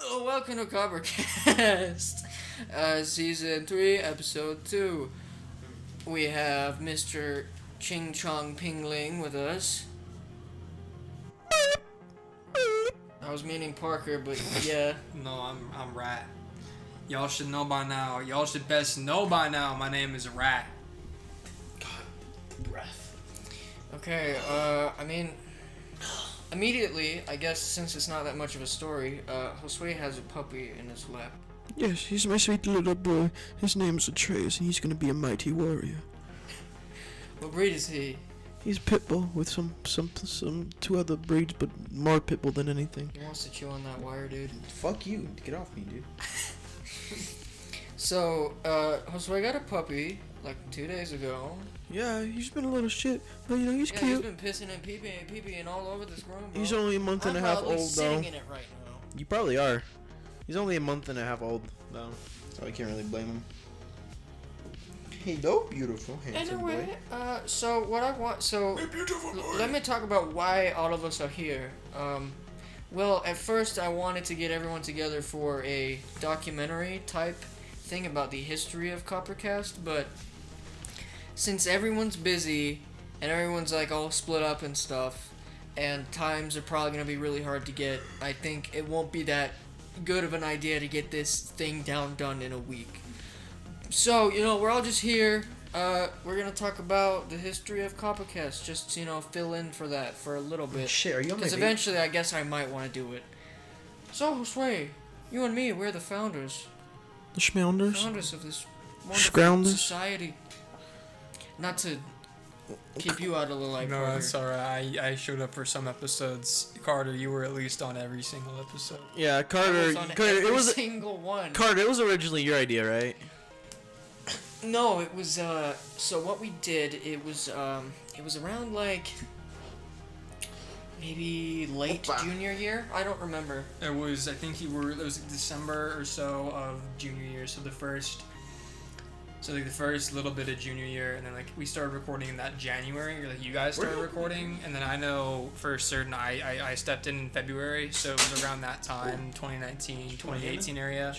Welcome to CopperCast, Season 3, Episode 2. We have Mr. Ching Chong Pingling with us. I was meaning Parker, but yeah. No, I'm Rat. Y'all should know by now. Y'all should best know by now. My name is Rat. God, breath. Okay, immediately, I guess since it's not that much of a story, Josue has a puppy in his lap. Yes, he's my sweet little boy. His name's Atreus, and he's gonna be a mighty warrior. What breed is he? He's pitbull with some two other breeds, but more pitbull than anything. He wants to chew on that wire, dude. Fuck you! Get off me, dude. So, Josue got a puppy like 2 days ago. Yeah, he's been a little shit, but you know he's Yeah, cute. he's been pissing and peeing all over this room, bro. He's only a month and a half probably old, sitting though. in it right now. You probably are. He's only a month and a half old, though, so I can't really blame him. Hello, beautiful, handsome boy. Anyway, so what I want, let me talk about why all of us are here. Well, at first I wanted to get everyone together for a documentary type thing about the history of CopperCast, but since everyone's busy and everyone's like all split up and stuff, and times are probably gonna be really hard to get, I think it won't be that good of an idea to get this thing done in a week. So, you know, we're all just here. We're gonna talk about the history of CopperCast, just, you know, fill in for that for a little bit. Shit, are you on my Because eventually I guess I might want to do it. So, Josue, you and me, we're the founders. The Schmounders? Founders of this wonderful Scrounders? society. Not to keep you out of the light. No, that's alright. I showed up for some episodes. Carter, you were at least on every single episode. Yeah, Carter. It was single one. Carter, it was originally your idea, right? No, it was so what we did, it was around like maybe late junior year. I don't remember. It was December or so of junior year, so the first little bit of junior year, and then like we started recording in that January, or like you guys started recording, and then I know for certain I stepped in February, so it was around that time, 2019, 2018 area.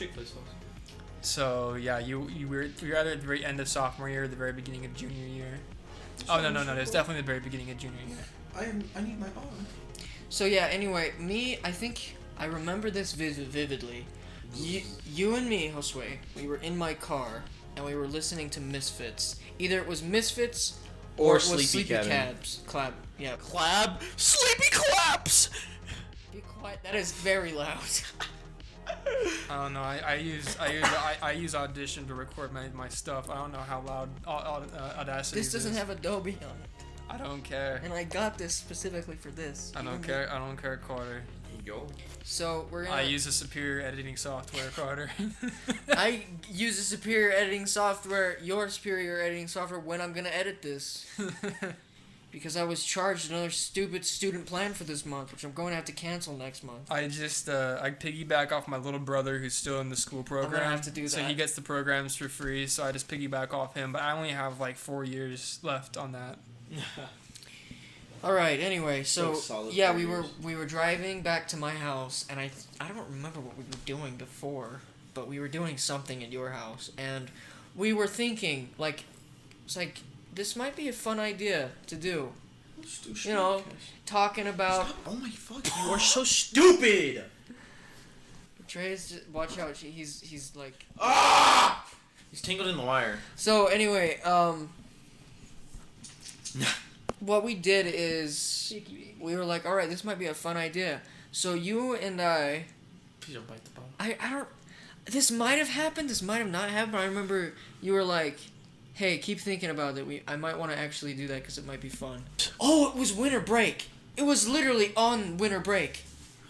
So yeah, you were either at the very end of sophomore year or the very beginning of junior year. Oh no, it was definitely the very beginning of junior year. I need my arm. So yeah, anyway, I think I remember this vividly. You and me, Josue, we were in my car and we were listening to Misfits. Either it was Misfits or it was Sleepy Cabs. Sleepy Claps! Be quiet, that is very loud. I don't know. I use Audition to record my stuff. I don't know how loud Audacity is. This doesn't have Adobe on it. I don't care. And I got this specifically for this. I don't care. I don't care, Carter. Yo. So we're gonna. I use a superior editing software, Carter. I use a superior editing software, your superior editing software, when I'm gonna edit this. Because I was charged another stupid student plan for this month, which I'm going to have to cancel next month. I just I piggyback off my little brother who's still in the school program. I'm gonna have to do that. So he gets the programs for free. So I just piggyback off him. But I only have like 4 years left on that. All right. Anyway, so solid yeah, 4 we were driving back to my house, and I don't remember what we were doing before, but we were doing something at your house, and we were thinking it's like. This might be a fun idea to do. You know, talking about. Stop. Oh my fuck! You are so stupid. Trey's watch out. He's like. Ah! He's tangled in the wire. So anyway, what we did is we were like, all right, this might be a fun idea. So you and I. Please don't bite the ball. I don't. This might have happened. This might have not happened. But I remember you were like. Hey, keep thinking about it. I might want to actually do that because it might be fun. Oh, it was winter break. It was literally on winter break,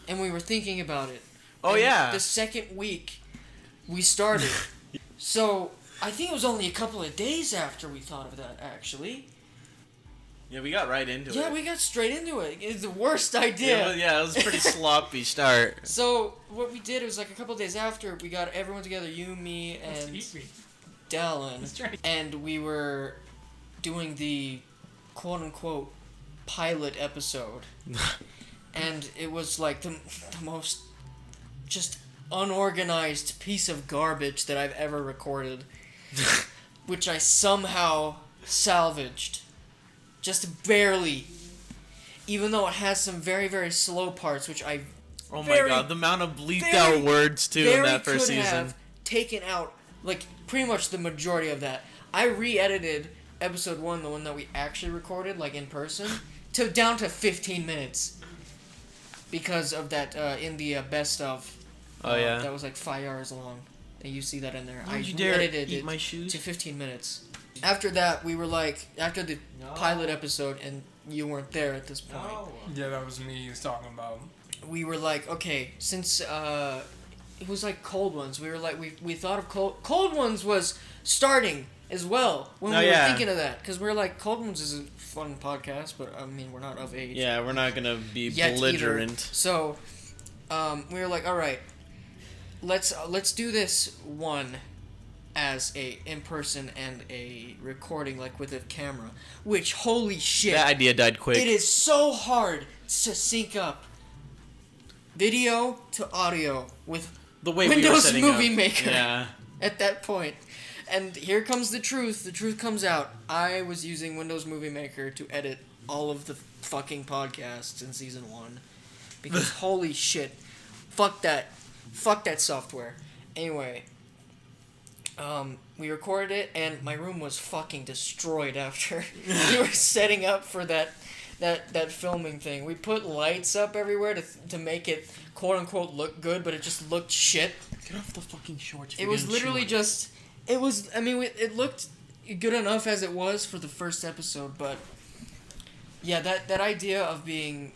and we were thinking about it. Oh, and yeah. The second week, we started. So I think it was only a couple of days after we thought of that. Actually. Yeah, we got right into it. Yeah, we got straight into it. It's the worst idea. It was a pretty sloppy start. So what we did was like a couple of days after we got everyone together. You, me, and. Dallin, and we were doing the quote-unquote pilot episode, and it was like the most just unorganized piece of garbage that I've ever recorded, which I somehow salvaged. Just barely. Even though it has some very, very slow parts, which I Oh my god, the amount of bleeped out words too in that first season. Have taken out, like, pretty much the majority of that. I re-edited episode 1, the one that we actually recorded, like, in person, down to 15 minutes. Because of that, in the best of. Oh, yeah. That was like 5 hours long. And you see that in there. Don't you I dare edited eat it my shoes. to 15 minutes. After that, we were like, after the pilot episode, and you weren't there at this point. Yeah, that was me he was talking about. We were like, okay, since it was like Cold Ones, we were like, we thought of Cold Ones was starting as well when we were thinking of that, because we were like, Cold Ones is a fun podcast, but I mean, we're not of age. Yeah, we're not gonna be belligerent. Either. So, we were like, all right, let's do this one as a in person and a recording, like with a camera. Which, holy shit, that idea died quick. It is so hard to sync up video to audio with the way Windows we were Movie up. Maker. Yeah. At that point. And here comes the truth. The truth comes out. I was using Windows Movie Maker to edit all of the fucking podcasts in season 1. Because holy shit. Fuck that software. Anyway. We recorded it, and my room was fucking destroyed after we were setting up for that filming thing. We put lights up everywhere to make it quote unquote look good, but it just looked shit. Get off the fucking shorts. It was literally just. It was. I mean, it looked good enough as it was for the first episode, but yeah, that idea of being,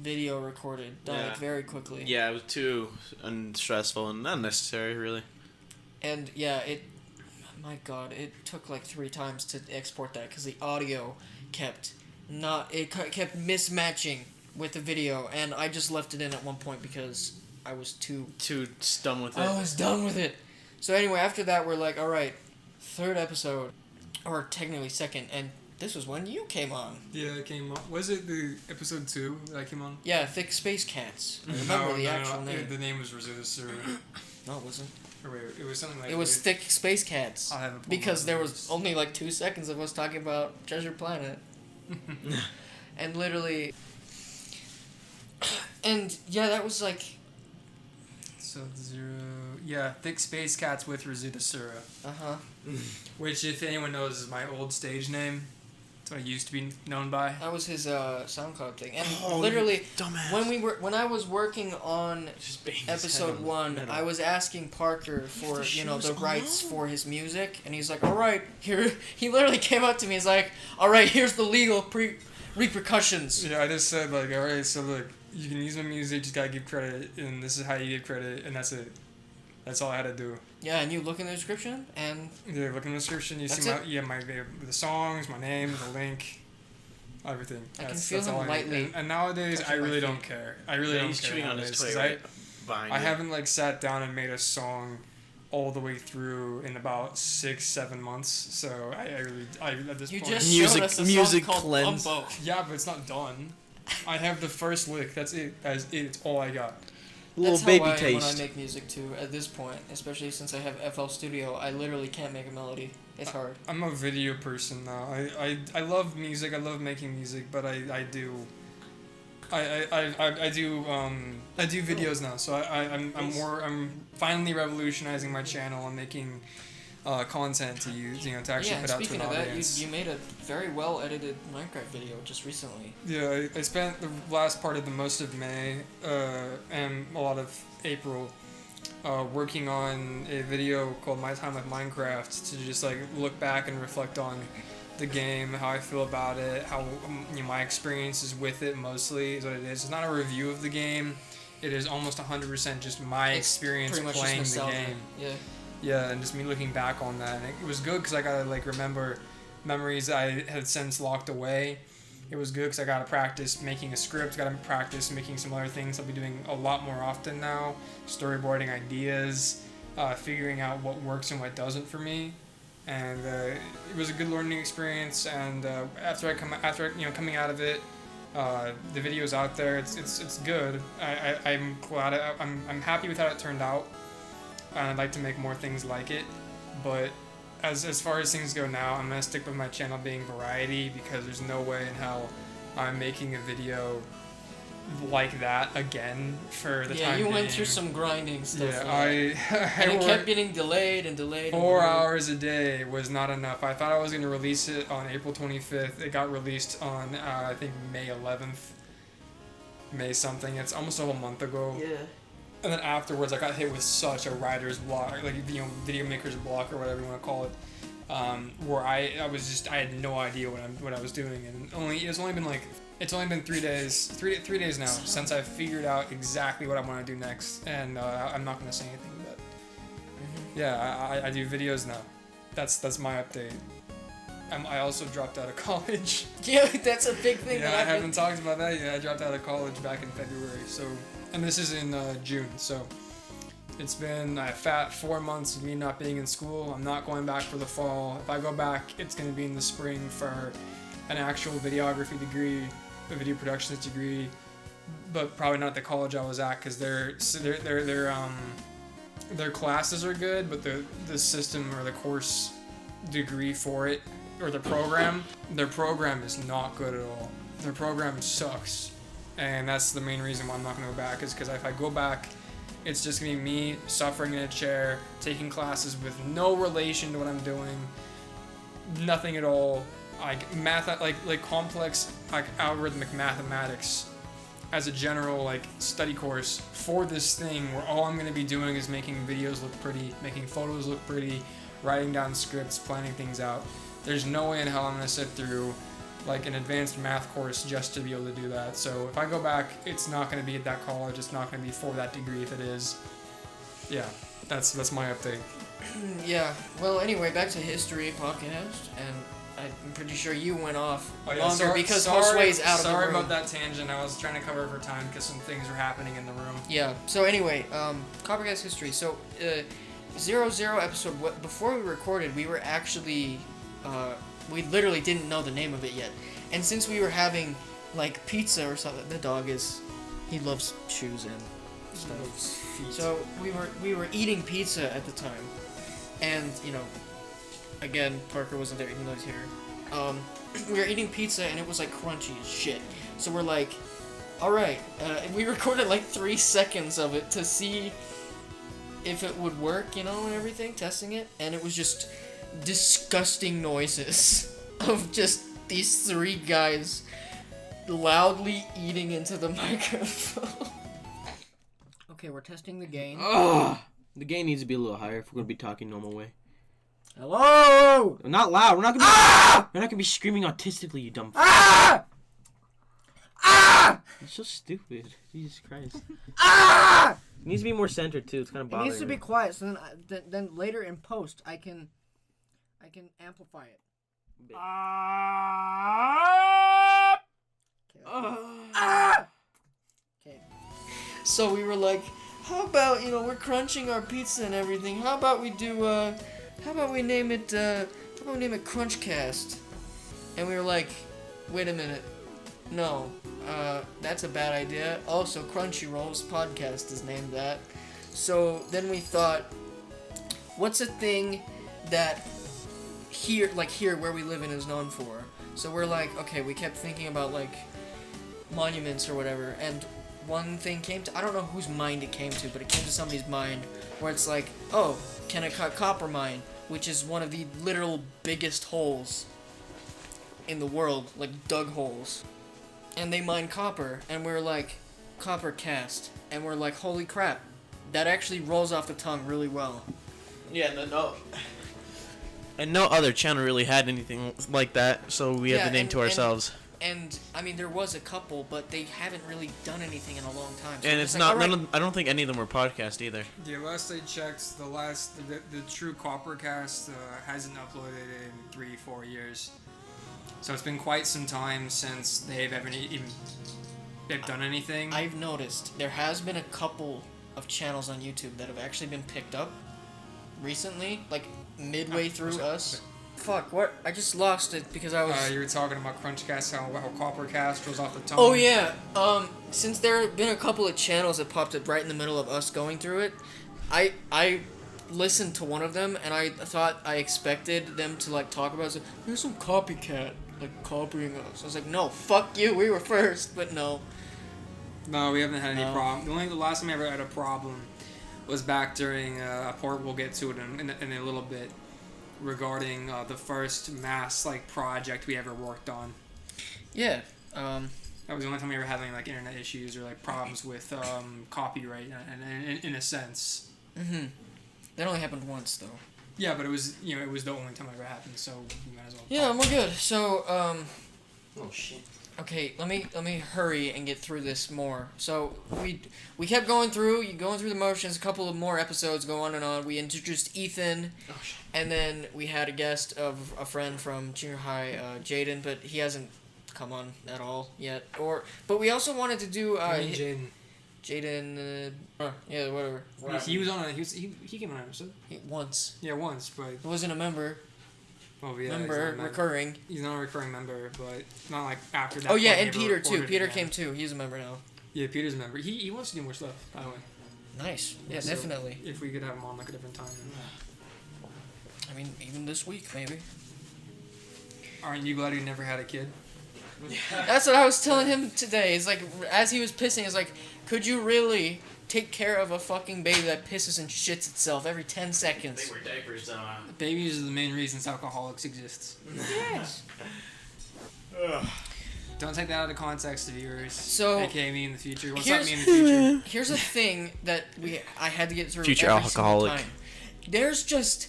video recorded died very quickly. Yeah, it was too unstressful and unnecessary, really. And yeah, my god, it took like 3 times to export that because the audio kept mismatching with the video, and I just left it in at one point because I was too done with it. I was done with it. So anyway, after that, we're like, all right, 3rd episode, or technically 2nd, and this was when you came on. Yeah, it came on. Was it the episode 2 that I came on? Yeah, Thick Space Cats. I remember the actual name. The name was Rosuto souru. No, it wasn't. Or wait, it was something like. It was Thick Space Cats. I'll have it pulled because up. there was only like 2 seconds of us talking about Treasure Planet. And literally. And yeah, that was like. So 0. Yeah, Thick Space Cats with Rosuto souru. Which, if anyone knows, is my old stage name. That's what I used to be known by. That was his SoundCloud thing. And literally, when I was working on episode 1, I was asking Parker for the rights for his music, and he's like, "All right, here." He literally came up to me. He's like, "All right, here's the legal repercussions." Yeah, I just said like, "All right, so look, you can use my music, just gotta give credit, and this is how you give credit, and that's it. That's all I had to do." Yeah, and you look in the description, and... Yeah, look in the description, you see the songs, my name, the link, everything. I can feel him lightly. And nowadays, I really don't care. I really don't care. He's chewing on his toy I haven't, sat down and made a song all the way through in about 6-7 months, so I at this point... You just showed us a song called cleanse. Umbo. Yeah, but it's not done. I have the first lick, that's it. It's all I got. That's baby how I am taste. when I make music too. At this point, especially since I have FL Studio, I literally can't make a melody. It's hard. I'm a video person now. I love music. I love making music, but I do videos now. So I'm finally revolutionizing my channel and making content to use, to actually put out to an audience. Speaking of that, you made a very well edited Minecraft video just recently. Yeah, I spent the last part of most of May and a lot of April working on a video called My Time with Minecraft to just look back and reflect on the game, how I feel about it, how my experiences with it mostly is what it is. It's not a review of the game. It is almost 100% just my experience playing the game. Yeah. Yeah, and just me looking back on that. And it was good because I got to remember memories I had since locked away. It was good because I got to practice making a script, got to practice making some other things I'll be doing a lot more often now. Storyboarding ideas, figuring out what works and what doesn't for me. And it was a good learning experience. And after coming out of it, The video's out there. It's good. I'm glad. I'm happy with how it turned out. And I'd like to make more things like it. But as far as things go now, I'm gonna stick with my channel being variety, because there's no way in hell I'm making a video like that again for the time being. Yeah, you went through some grinding stuff. Yeah, and it kept getting delayed and delayed. 4 hours a day was not enough. I thought I was going to release it on April 25th. It got released on, I think, May 11th. May something. It's almost a whole month ago. Yeah. And then afterwards, I got hit with such a writer's block, like, video maker's block, or whatever you want to call it. Where I had no idea what I was doing, and it's only been 3 days, three days now since I figured out exactly what I want to do next, and I'm not gonna say anything, but yeah, I do videos now. That's my update. I also dropped out of college. Yeah, that's a big thing. Yeah, I haven't talked about that yet. I dropped out of college back in February, and this is in June, so. It's been a fat 4 months of me not being in school. I'm not going back for the fall. If I go back, it's going to be in the spring for an actual videography degree, a video productions degree, but probably not the college I was at, because their classes are good, but the system or the course degree for it, or their program is not good at all. Their program sucks, and that's the main reason why I'm not going to go back, is because if I go back, it's just gonna be me suffering in a chair, taking classes with no relation to what I'm doing, nothing at all. Like math, like complex, like algorithmic mathematics, as a general like study course for this thing, where all I'm gonna be doing is making videos look pretty, making photos look pretty, writing down scripts, planning things out. There's no way in hell I'm gonna sit through like an advanced math course just to be able to do that. So if I go back, it's not going to be at that college. It's not going to be for that degree if it is. Yeah, that's my update. Yeah. Well, anyway, back to history podcast, and I'm pretty sure you went off longer because Josue's out of the room. Sorry about that tangent. I was trying to cover it for time because some things were happening in the room. Yeah. So anyway, CopperCast history. So 00 episode. Before we recorded, we were actually. We literally didn't know the name of it yet. And since we were having, like, pizza or something, the dog he loves shoes and stuff. So we were eating pizza at the time. And, again, Parker wasn't there even though he's here. We were eating pizza and it was, like, crunchy as shit. So we're like, alright. We recorded, like, 3 seconds of it to see if it would work, and everything, testing it. And it was just disgusting noises of just these 3 guys loudly eating into the microphone. Okay, we're testing the gain. The gain needs to be a little higher if we're gonna be talking normal way. Hello! Not loud. We're not gonna be screaming autistically, you dumb. It's so stupid. Jesus Christ. It needs to be more centered too. It's kind of bothering. It needs to be quiet, so then later in post I can amplify it. Okay. So we were like, how about, we're crunching our pizza and everything. How about we name it CrunchCast? And we were like, wait a minute. No, that's a bad idea. Also, Crunchyroll's podcast is named that. So then we thought, what's a thing that here where we live in is known for? So we're like, okay, we kept thinking about like monuments or whatever, and one thing came to, I don't know whose mind it came to, but it came to somebody's mind where it's like, oh, Kennecott Copper Mine, which is one of the literal biggest holes in the world, like dug holes. And they mine copper, and we're like, CopperCast, and we're like, holy crap, that actually rolls off the tongue really well. Yeah, no. And no other channel really had anything like that, so we had the name to ourselves. And I mean, there was a couple, but they haven't really done anything in a long time. So and it's like, not. I don't think any of them were podcast either. Yeah, last I checked, the true CopperCast hasn't uploaded in 3-4 years. So it's been quite some time since they've done anything. I've noticed there has been a couple of channels on YouTube that have actually been picked up recently, like midway through us. Fuck, what? I just lost it because I was... You were talking about Crunchcast, how CopperCast was off the tongue. Oh, yeah. Since there have been a couple of channels that popped up right in the middle of us going through it, I listened to one of them, and I thought I expected them to, like, talk about it. There's some copycat, like, copying us. I was like, no, fuck you, we were first, but no. No, we haven't had any problem. The last time I ever had a problem was back during a part we'll get to it in a little bit, regarding the first mass like project we ever worked on. Yeah. That was the only time we ever had any like internet issues or like problems with copyright, and in a sense. Mm-hmm. That only happened once though. Yeah, but it was it was the only time it ever happened, so we might as well. Yeah, we're good. So Oh shit. okay, let me hurry and get through this more. So we kept going through the motions. A couple of more episodes go on and on. We introduced Ethan, and then we had a guest of a friend from junior high, Jaden, but he hasn't come on at all yet. But we also wanted to do Jaden. Yeah, whatever. He was on a he came on an episode. Once. Yeah, once, but He wasn't a member. Oh yeah, Member recurring. He's not a recurring member, but not like after that. Oh yeah, point and he Peter ever too. recorded Peter again. came too. He's a member now. Yeah, Peter's a member. He wants to do more stuff, by the way. Nice. Yeah, So, definitely. If we could have him on like a different time. I mean, even this week maybe. Aren't you glad you never had a kid? That's what I was telling him today. It's like, as he was pissing, it's like, could you really take care of a fucking baby that pisses and shits itself every 10 seconds? They wear diapers, Babies are the main reasons alcoholics exist. Yes. Don't take that out of context, viewers. So, AKA me in the future. What's up, me in the future? Here's a thing that I had to get through Future every single alcoholic. time. There's just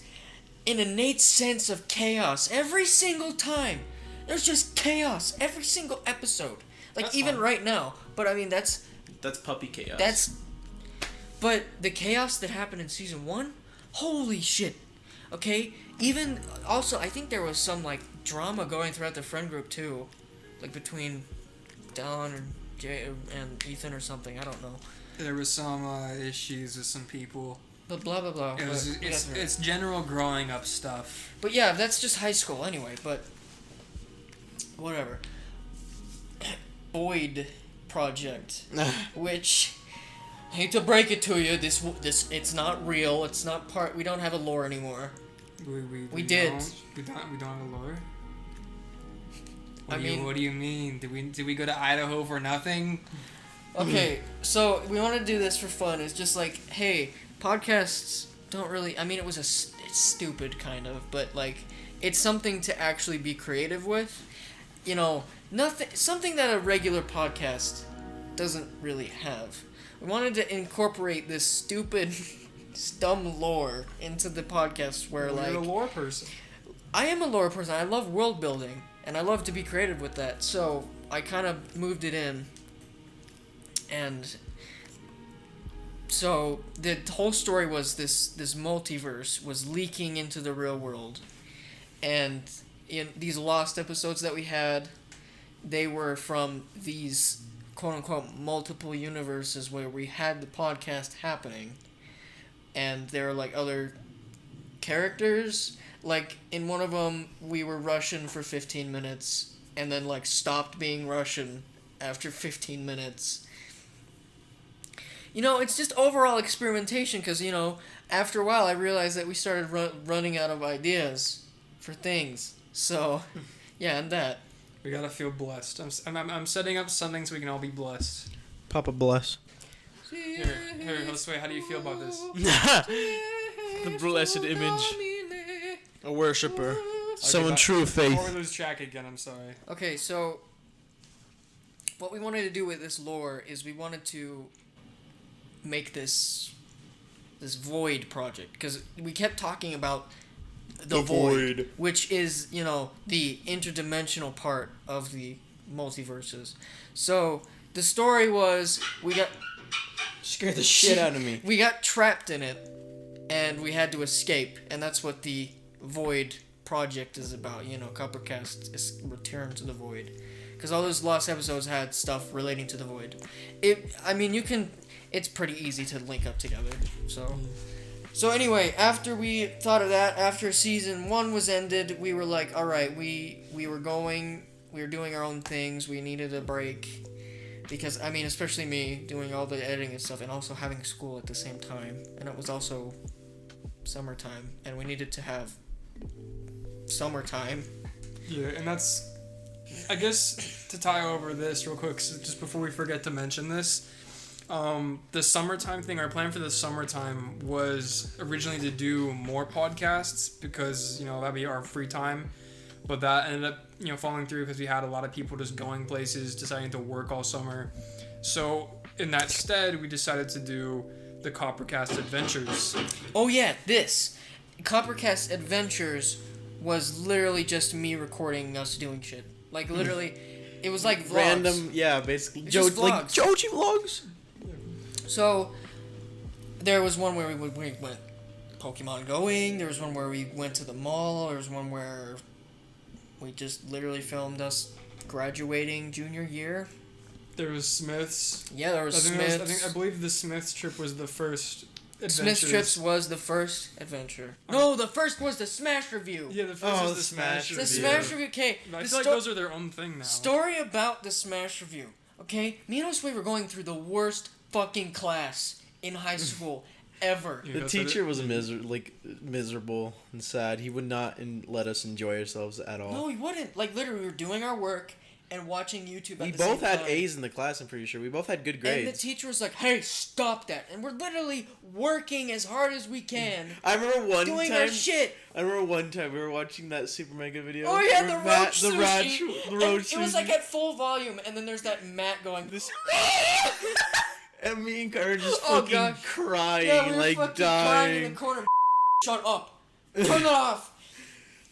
an innate sense of chaos every single time. There's just chaos every single episode. Like, That's even fine. right now. But, I mean, that's puppy chaos. But the chaos that happened in season 1, holy shit. Okay? Even, also, I think there was some, like, drama going throughout the friend group, too. Like, between Don and Jay and Ethan or something, I don't know. There was some issues with some people. But blah, blah, blah. It's general growing up stuff. But yeah, that's just high school anyway, but whatever. Boyd Project, which, hate to break it to you, this it's not real. It's not part. We don't have a lore anymore. We did. We don't have a lore. What do you mean? Did we go to Idaho for nothing? Okay, so we want to do this for fun. It's just like, hey, podcasts don't really. I mean, it's stupid kind of, but like, it's something to actually be creative with. You know, something that a regular podcast doesn't really have. We wanted to incorporate this stupid, dumb lore into the podcast where, like... You're a lore person. I am a lore person. I love world building, and I love to be creative with that. So, I kind of moved it in. And... So, the whole story was this multiverse was leaking into the real world. And in these lost episodes that we had, they were from these quote-unquote multiple universes where we had the podcast happening. And there are like other characters. Like in one of them, we were Russian for 15 minutes and then like stopped being Russian after 15 minutes. You know, it's just overall experimentation because, you know, after a while I realized that we started running out of ideas for things. So, yeah, and that. We gotta feel blessed. I'm setting up something so we can all be blessed. Papa bless. Here, Josue, how do you feel about this? The blessed image. A worshipper. Someone Okay, true of faith. Before we lose track again, I'm sorry. Okay, so what we wanted to do with this lore is we wanted to make this void project because we kept talking about the void, which is, you know, the interdimensional part of the multiverses. So the story was we got Scared the shit out of me. we got trapped in it and we had to escape, and that's what the void project is about. You know, CopperCast is Return to the Void, because all those lost episodes had stuff relating to the void. It's pretty easy to link up together. So So anyway, after we thought of that, after season 1 was ended, we were like, all right, we were doing our own things. We needed a break because I mean, especially me doing all the editing and stuff, and also having school at the same time, and it was also summertime, and we needed to have summertime. Yeah, and that's, I guess, to tie over this real quick, so just before we forget to mention this, the summertime thing, our plan for the summertime was originally to do more podcasts because, that'd be our free time. But that ended up, falling through because we had a lot of people just going places, deciding to work all summer. So in that stead, we decided to do the CopperCast Adventures. Oh yeah, this CopperCast Adventures was literally just me recording us doing shit. Like literally, it was like vlogs. Random, yeah, basically. Like Joji vlogs. So there was one where we went Pokemon Going. There was one where we went to the mall. There was one where we just literally filmed us graduating junior year. There was Smith's. Yeah, there was Smith's. I believe the Smith's trip was the first adventures. Smith's trips was the first adventure. No, the first was the Smash review. Yeah, the first was the Smash review. The Smash review, okay. I feel like those are their own thing now. Story about the Smash review, okay? Me and Josue were going through the worst fucking class in high school ever. The teacher was miserable and sad. He would not let us enjoy ourselves at all. No, he wouldn't. Like, literally, we were doing our work and watching YouTube at the same time. We both had A's in the class, I'm pretty sure. We both had good grades. And the teacher was like, hey, stop that. And we're literally working as hard as we can. I remember one doing time. Our shit. I remember one time we were watching that Super Mega video. Oh, yeah, the roach sushi. The roach sushi. It was like at full volume, and then there's that Matt going, and me and Kai were just fucking crying, yeah, we were like fucking dying. Crying in the corner. Shut up. Turn it off.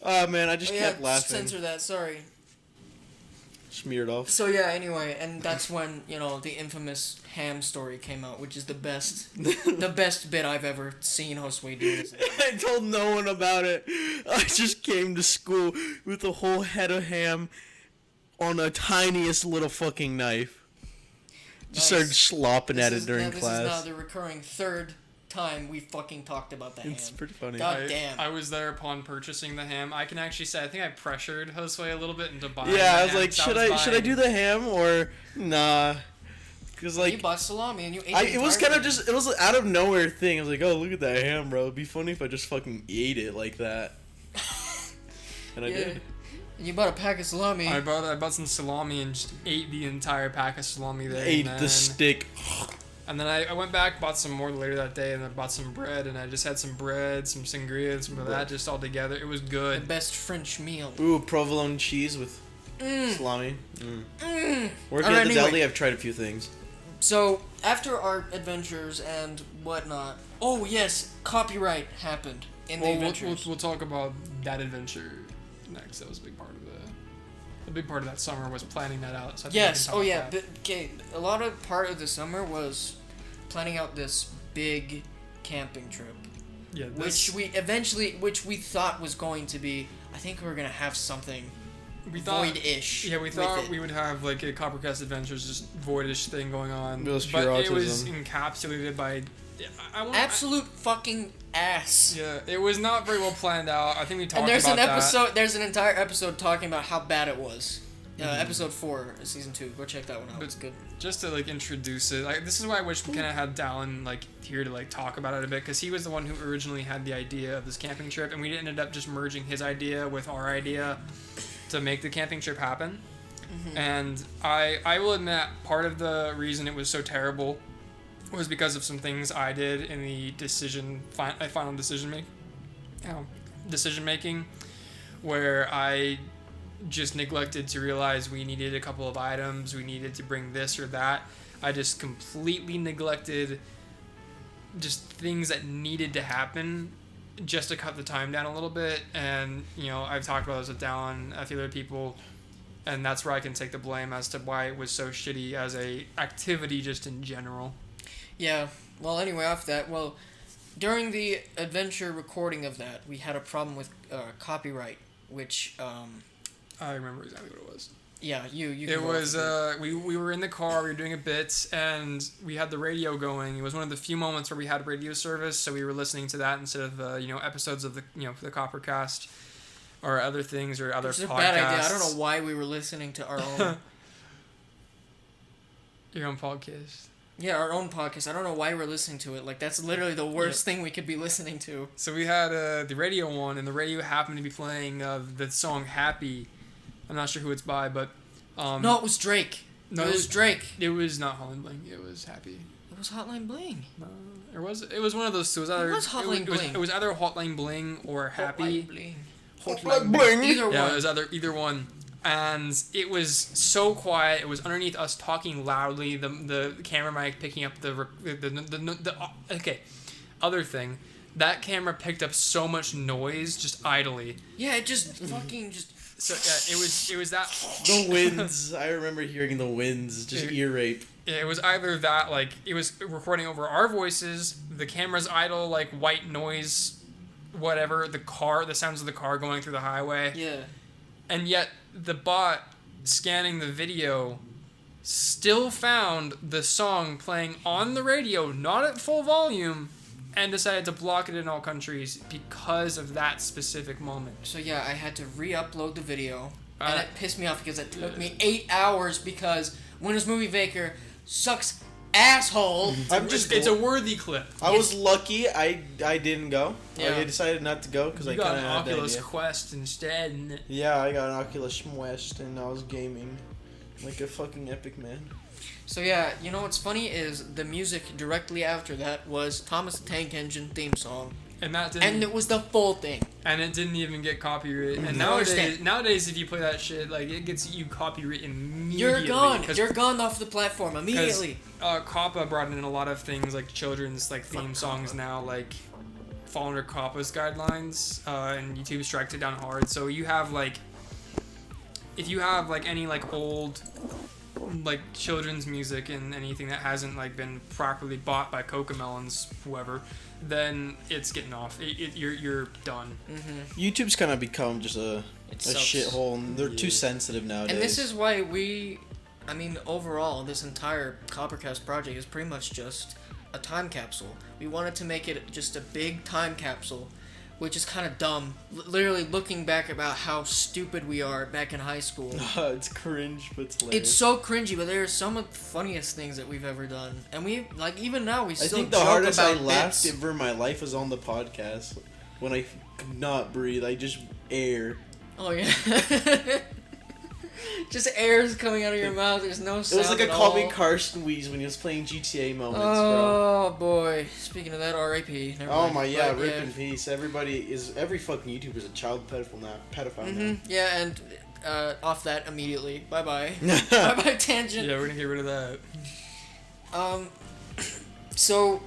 Oh, man, I just kept laughing. Censor that, sorry. Smeared off. So yeah, anyway, and that's when, the infamous ham story came out, which is the best the best bit I've ever seen Josue do. I told no one about it. I just came to school with a whole head of ham on the tiniest little fucking knife. Just started slopping at it during class. This is now the recurring third time we fucking talked about the ham. It's pretty funny. God damn. I was there upon purchasing the ham. I can actually say I think I pressured Josue a little bit into buying Yeah, the I was ham, like, so should I do the ham or nah? Because you bought salami and you ate it was kind of just, it was out of nowhere thing. I was like, oh, look at that ham, bro. It'd be funny if I just fucking ate it like that. And I did. You bought a pack of salami. I bought some salami and just ate the entire pack of salami there. Ate the stick. And then I went back, bought some more later that day, and I bought some bread, and I just had some bread, some sangria, and some of that just all together. It was good. The best French meal. Ooh, provolone cheese with salami. Working All right, at the anyway. deli, I've tried a few things. So, after our adventures and whatnot, oh yes, copyright happened in the adventures. We'll talk about that adventure next. That was a big part of the big part of that summer was planning that out. So I think we Yes. can talk Oh about yeah. that. Okay. A lot of part of the summer was planning out this big camping trip, Yeah. which we thought was going to be. I think we were gonna have something we thought, void-ish. Yeah, we thought we would have like a CopperCast Adventures just void-ish thing going on. It was but pure it was autism. encapsulated by absolute fucking ass. Yeah, it was not very well planned out. I think we talked And there's about an episode. There's an entire episode talking about how bad it was. Episode 4, season 2. Go check that one out. It's good. Just to introduce it, this is why I wish we kind of had Dallin here to talk about it a bit, because he was the one who originally had the idea of this camping trip, and we ended up just merging his idea with our idea to make the camping trip happen. Mm-hmm. And I will admit, part of the reason it was so terrible was because of some things I did in the final decision making, where I just neglected to realize we needed a couple of items, we needed to bring this or that. I just completely neglected just things that needed to happen just to cut the time down a little bit. And I've talked about this with Dallin, a few other people, and that's where I can take the blame as to why it was so shitty as a activity just in general. Yeah. Well, anyway, off that, during the adventure recording of that, we had a problem with copyright, which I remember exactly what it was. Yeah, you. It was we were in the car, we were doing a bit, and we had the radio going. It was one of the few moments where we had radio service, so we were listening to that instead of episodes of the the CopperCast or other things or other podcasts. It's a bad idea. I don't know why we were listening to our own. Your own podcast. Yeah, our own podcast. I don't know why we're listening to it. Like, that's literally the worst thing we could be listening to. So we had the radio one, and the radio happened to be playing the song "Happy." I'm not sure who it's by, but no, it was Drake. No, it was Drake. It was not Hotline Bling. It was Happy. It was Hotline Bling. It was one of those two. It was either Hotline Bling. It was either Hotline Bling or Happy. Hotline Bling. Either one. Yeah, it was either one. And it was so quiet. It was underneath us talking loudly. The camera mic picking up the okay. Other thing, that camera picked up so much noise just idly. Yeah, it just fucking just. So yeah, it was that. The winds. I remember hearing the winds. Just ear rape. It was either that, like, it was recording over our voices. The camera's idle, like white noise, whatever. The sounds of the car going through the highway. Yeah. And yet, the bot scanning the video still found the song playing on the radio, not at full volume, and decided to block it in all countries because of that specific moment. So yeah, I had to re-upload the video, and it pissed me off because it took me 8 hours because Windows Movie Maker sucks asshole. It's a worthy clip. I was lucky. I didn't go. Yeah. I decided not to go because I kind of had got an Oculus the idea. Quest instead. Yeah, I got an Oculus Quest and I was gaming like a fucking epic man. So yeah, you know what's funny is the music directly after that was Thomas the Tank Engine theme song. And that didn't. And it was the full thing. And it didn't even get copyright. And understand. nowadays, if you play that shit, like, it gets you copyright immediately. You're gone. You're gone off the platform immediately. COPPA brought in a lot of things like children's like theme songs now, like fall under COPPA's guidelines, and YouTube strikes it down hard. So you have like, if you have like any like old like children's music and anything that hasn't like been properly bought by Cocomelons, whoever, then it's getting off. You're done. Mm-hmm. YouTube's kind of become just a shithole, and they're too sensitive nowadays. And this is why overall, this entire CopperCast project is pretty much just a time capsule. We wanted to make it just a big time capsule, which is kind of dumb. Literally looking back about how stupid we are back in high school. It's cringe, but it's hilarious. It's so cringy, but there are some of the funniest things that we've ever done. And we, like, even now, we still think the joke hardest I about laughed bits. ever in my life was on the podcast. When I could not breathe, I just air. Oh, yeah. Just air's coming out of your mouth. There's no sound. It was like a at Call Me all. Carson wheeze when he was playing GTA moments, bro. Oh, boy. Speaking of that, R.I.P. Never Oh mind. my, yeah, But, rip in peace. Every fucking YouTuber's a child pedophile now. Mm-hmm. Yeah, and off that immediately. Bye-bye. Bye-bye, tangent. Yeah, we're gonna get rid of that. So,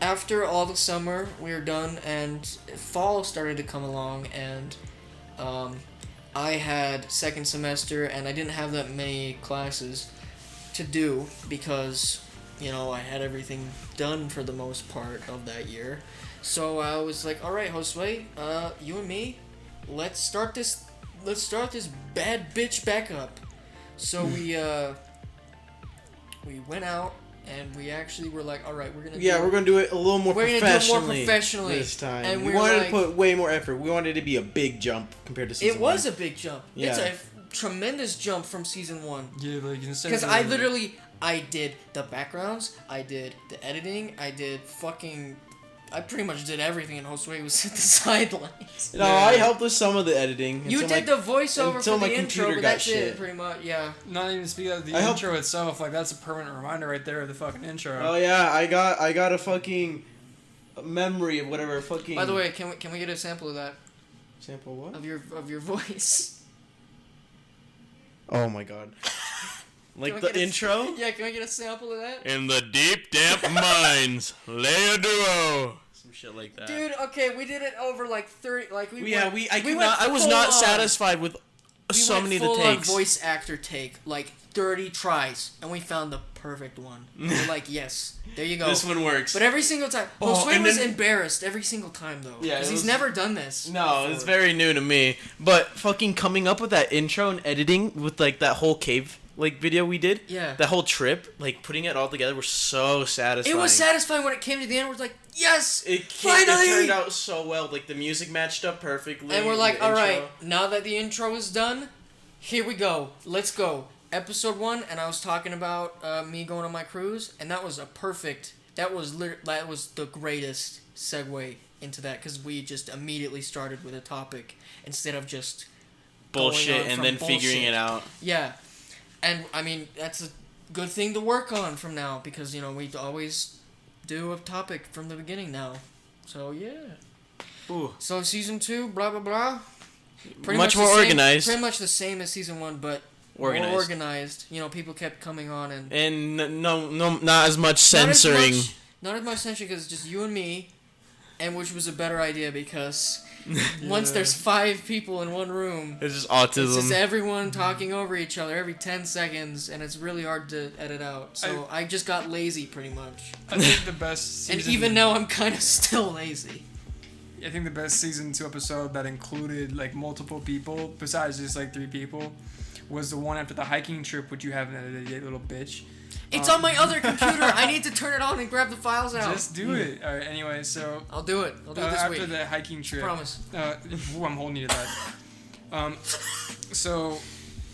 after all the summer, we were done, and fall started to come along, and I had second semester, and I didn't have that many classes to do because, I had everything done for the most part of that year. So I was like, all right, Josue, you and me, let's start this bad bitch back up. So we went out, and we actually were like, all right, we're gonna do it a little more professionally this time. And we wanted to put way more effort. We wanted it to be a big jump compared to season 1. It was a big jump. Yeah. It's a tremendous jump from season 1. Yeah, like instead Because of I did the backgrounds, I did the editing, I pretty much did everything, and Josue was at the sidelines. No, I helped with some of the editing. You did the voiceover for the intro, but that's shit. it, pretty much, yeah. Not even speaking of the intro itself, like that's a permanent reminder right there of the fucking intro. Oh yeah, I got a fucking memory of whatever fucking. By the way, can we get a sample of that? Sample what? Of your voice. Oh my god. Like the intro? Yeah, can we get a sample of that? In the deep, damp mines, lay a duo. Some shit like that. Dude, okay, we did it over like 30, like I was not satisfied with so many of the full on takes. voice actor take, like 30 tries, and we found the perfect one. We're like, yes, there you go. This one works. But every single time, Josue was embarrassed every single time though. Yeah, because he's never done this. No, before. it's very new to me. But fucking coming up with that intro and editing with like that whole cave like video we did. Yeah. That whole trip, like putting it all together, was so satisfying. It was satisfying when it came to the end. We're like, yes, Finally! finally. It turned out so well. Like the music matched up perfectly. And we're like, the all intro. right, now that the intro is done, here we go. Let's go. Episode 1, and I was talking about me going on my cruise, and that was a perfect. That was the greatest segue into that, because we just immediately started with a topic instead of just bullshit and then figuring it out. Yeah, and I mean that's a good thing to work on from now, because you know we always do a topic from the beginning now. So yeah. Ooh. So season 2, blah blah blah. Much more organized. Pretty much the same as season 1, but more organized. You know, people kept coming on and no, not as much censoring. Not as much censoring, because just you and me, and which was a better idea, because once there's 5 people in one room, it's just autism. It's just everyone talking over each other every 10 seconds, and it's really hard to edit out. So I just got lazy, pretty much. I think the best season... And even now, I'm kind of still lazy. I think the best season 2 episode that included like multiple people besides just like 3 people was the one after the hiking trip, which you haven't edited yet, little bitch. It's on my other computer. I need to turn it on and grab the files out. Just do it. All right. Anyway, so I'll do it. I'll do it this after week. the hiking trip. Promise. I'm holding you to that. So.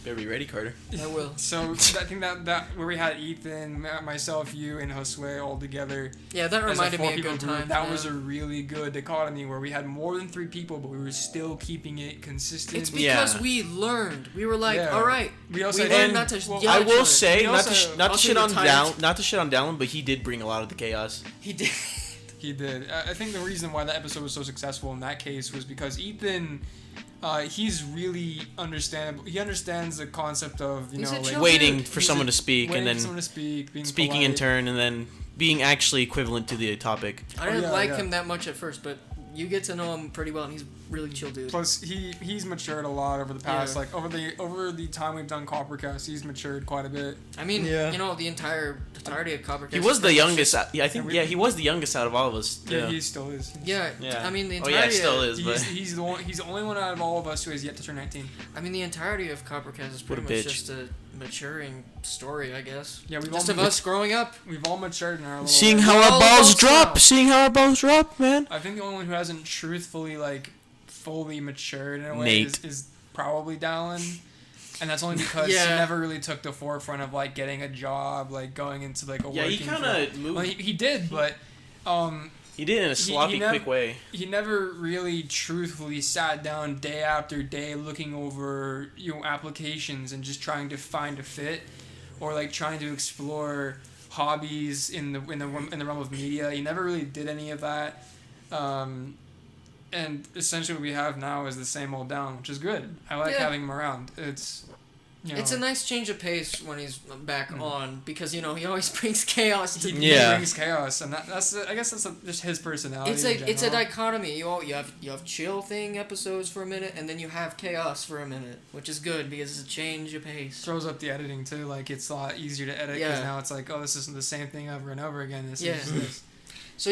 Better be ready, Carter. I will. So I think that where we had Ethan, myself, you, and Josue all together. Yeah, that reminded me of a good time. That was a really good dichotomy where we had more than 3 people, but we were still keeping it consistent. It's because we learned. We were like, all right. We also learned not to yell I at will each say, other. not to shit on Dallin, but he did bring a lot of the chaos. He did. He did. I think the reason why that episode was so successful in that case was because Ethan. He's really understandable. He understands the concept of like waiting for someone to speak and then being speaking polite. in turn and then being actually equivalent to the topic. I didn't like him that much at first, but you get to know him pretty well, and he's a really chill dude. Plus, he's matured a lot over the past, like over the time we've done CopperCast, he's matured quite a bit. I mean, you know, the entirety of CopperCast. He was the youngest. I think he was the youngest out of all of us. Yeah, he still is. Yeah. I mean, the entirety. Oh yeah, still is. But he's the only one out of all of us who has yet to turn 19. I mean, the entirety of CopperCast is pretty much just a maturing story, I guess. Yeah, we've just all of us growing up. We've all matured in our little seeing how our balls drop, man. I think the only one who hasn't truthfully fully matured in a way is probably Dallin. And that's only because he never really took the forefront of getting a job, going into a working he kind of moved. Well, he did, but he did in a sloppy, quick way. He never really truthfully sat down day after day looking over applications and just trying to find a fit, or trying to explore hobbies in the realm of media. He never really did any of that. And essentially what we have now is the same old Down, which is good. I like having him around. It's a nice change of pace when he's back on, because he always brings chaos. He brings chaos, and that's I guess that's just his personality. It's a dichotomy. You have chill thing episodes for a minute, and then you have chaos for a minute, which is good because it's a change of pace. Throws up the editing too. It's a lot easier to edit because now it's this isn't the same thing over and over again. This is this. So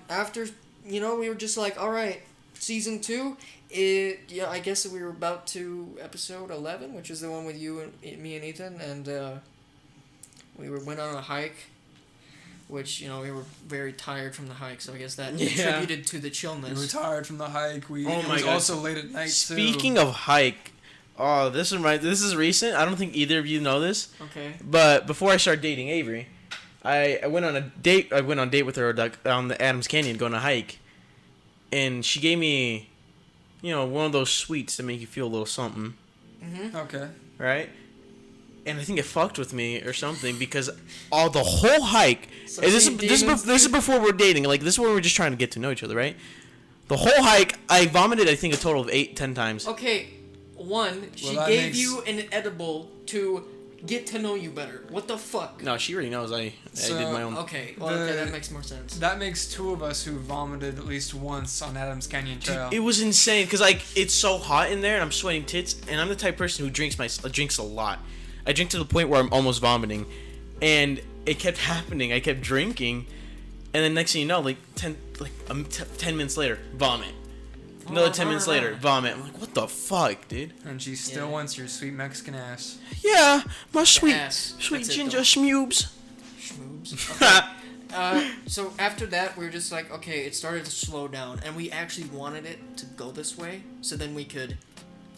after we were just like, all right, season 2. I guess we were about to episode 11, which is the one with you and me and Ethan, and we went on a hike, which we were very tired from the hike, so I guess that contributed to the chillness. We were tired from the hike. It was also late at night. Speaking of hike, this is recent. I don't think either of you know this. Okay. But before I started dating Avery, I went on a date. I went on a date with her on the Adams Canyon, going on a hike, and she gave me, one of those sweets that make you feel a little something. Mm-hmm. Okay. Right? And I think it fucked with me or something, because the whole hike, and this is before we're dating, this is when we're just trying to get to know each other, right? The whole hike, I vomited, I think, a total of 8-10 times. Okay, 1, she gave you an edible to get to know you better. What the fuck? No, she already knows I did my own. Okay, well, okay, that makes more sense. That makes 2 of us who vomited at least once on Adams Canyon Trail. Dude, it was insane because like it's so hot in there and I'm sweating tits, and I'm the type of person who drinks a lot. I drink to the point where I'm almost vomiting, and it kept happening. I kept drinking, and then next thing you know, like 10 minutes later, vomit. Another 10 minutes later, vomit. I'm like, what the fuck, dude? And she still wants your sweet Mexican ass. Yeah, my sweet That's ginger schmoobs. Schmoobs. Okay. So after that, we were just like, okay, it started to slow down, and we actually wanted it to go this way, so then we could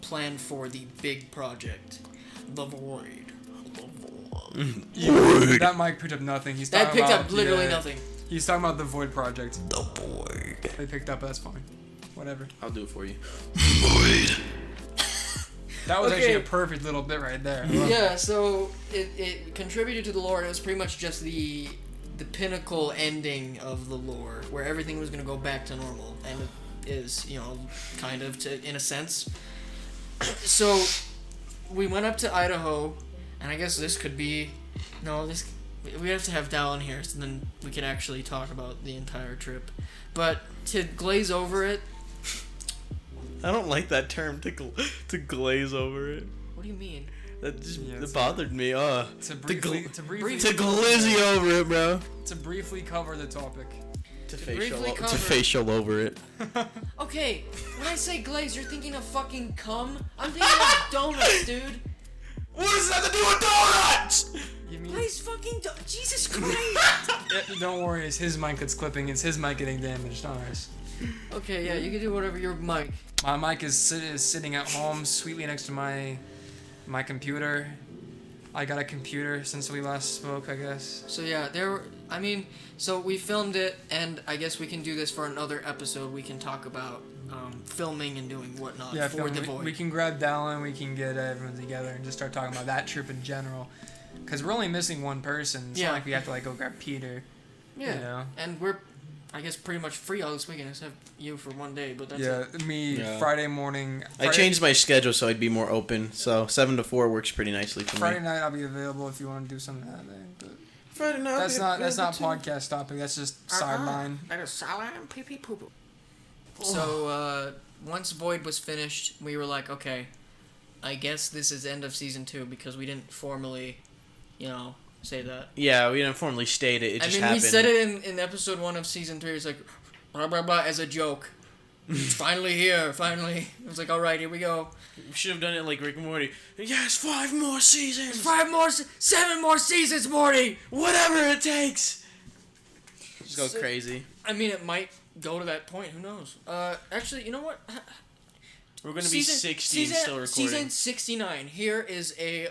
plan for the big project, the Void. That mic picked up nothing. That picked up literally nothing. He's talking about the Void project. The Void. They picked up. That's fine. Whatever. I'll do it for you. Void. That was actually a perfect little bit right there. Yeah. So it contributed to the lore. It was pretty much just the pinnacle ending of the lore, where everything was gonna go back to normal, and it is, kind of in a sense. So we went up to Idaho, and I guess this could be we have to have Dallin here, so then we can actually talk about the entire trip. But to glaze over it. I don't like that term, to glaze over it. What do you mean? That just it bothered me. To glizzy over it, bro. To briefly cover the topic. To facial over it. Okay, when I say glaze, you're thinking of fucking cum? I'm thinking of donuts, dude. What does that have to do with donuts? You mean? Glaze fucking Jesus Christ! Don't worry, it's his mic that's clipping. It's his mic getting damaged, not ours. Okay, yeah, you can do whatever your mic. My mic is sitting at home sweetly next to my computer. I got a computer since we last spoke, I guess. So yeah, so we filmed it, and I guess we can do this for another episode. We can talk about filming and doing whatnot for the Void. We can grab Dallin, we can get everyone together and just start talking about that trip in general. Because we're only missing one person. It's not like we have to go grab Peter. Yeah, and we're, I guess, pretty much free all this weekend except you for one day, but that's it. Friday morning. I changed my schedule so I'd be more open, so 7 to 4 works pretty nicely for me. Friday night I'll be available if you want to do something that day. But Friday night that's not podcast topic, that's just sideline. That is sideline pee pee poo poo. So once Void was finished, we were like, okay, I guess this is end of season 2 because we didn't formally, say that. Yeah, we didn't formally state it. It just happened. We said it in episode 1 of season 3. It's like, blah, blah, blah, as a joke. It's finally here, finally. It was like, all right, here we go. We should have done it like Rick and Morty. Yes, 5 more seasons. 7 more seasons, Morty. Whatever it takes. Just go crazy. I mean, it might go to that point. Who knows? Actually, you know what? We're gonna be 60 and still recording. Season 69. Here is a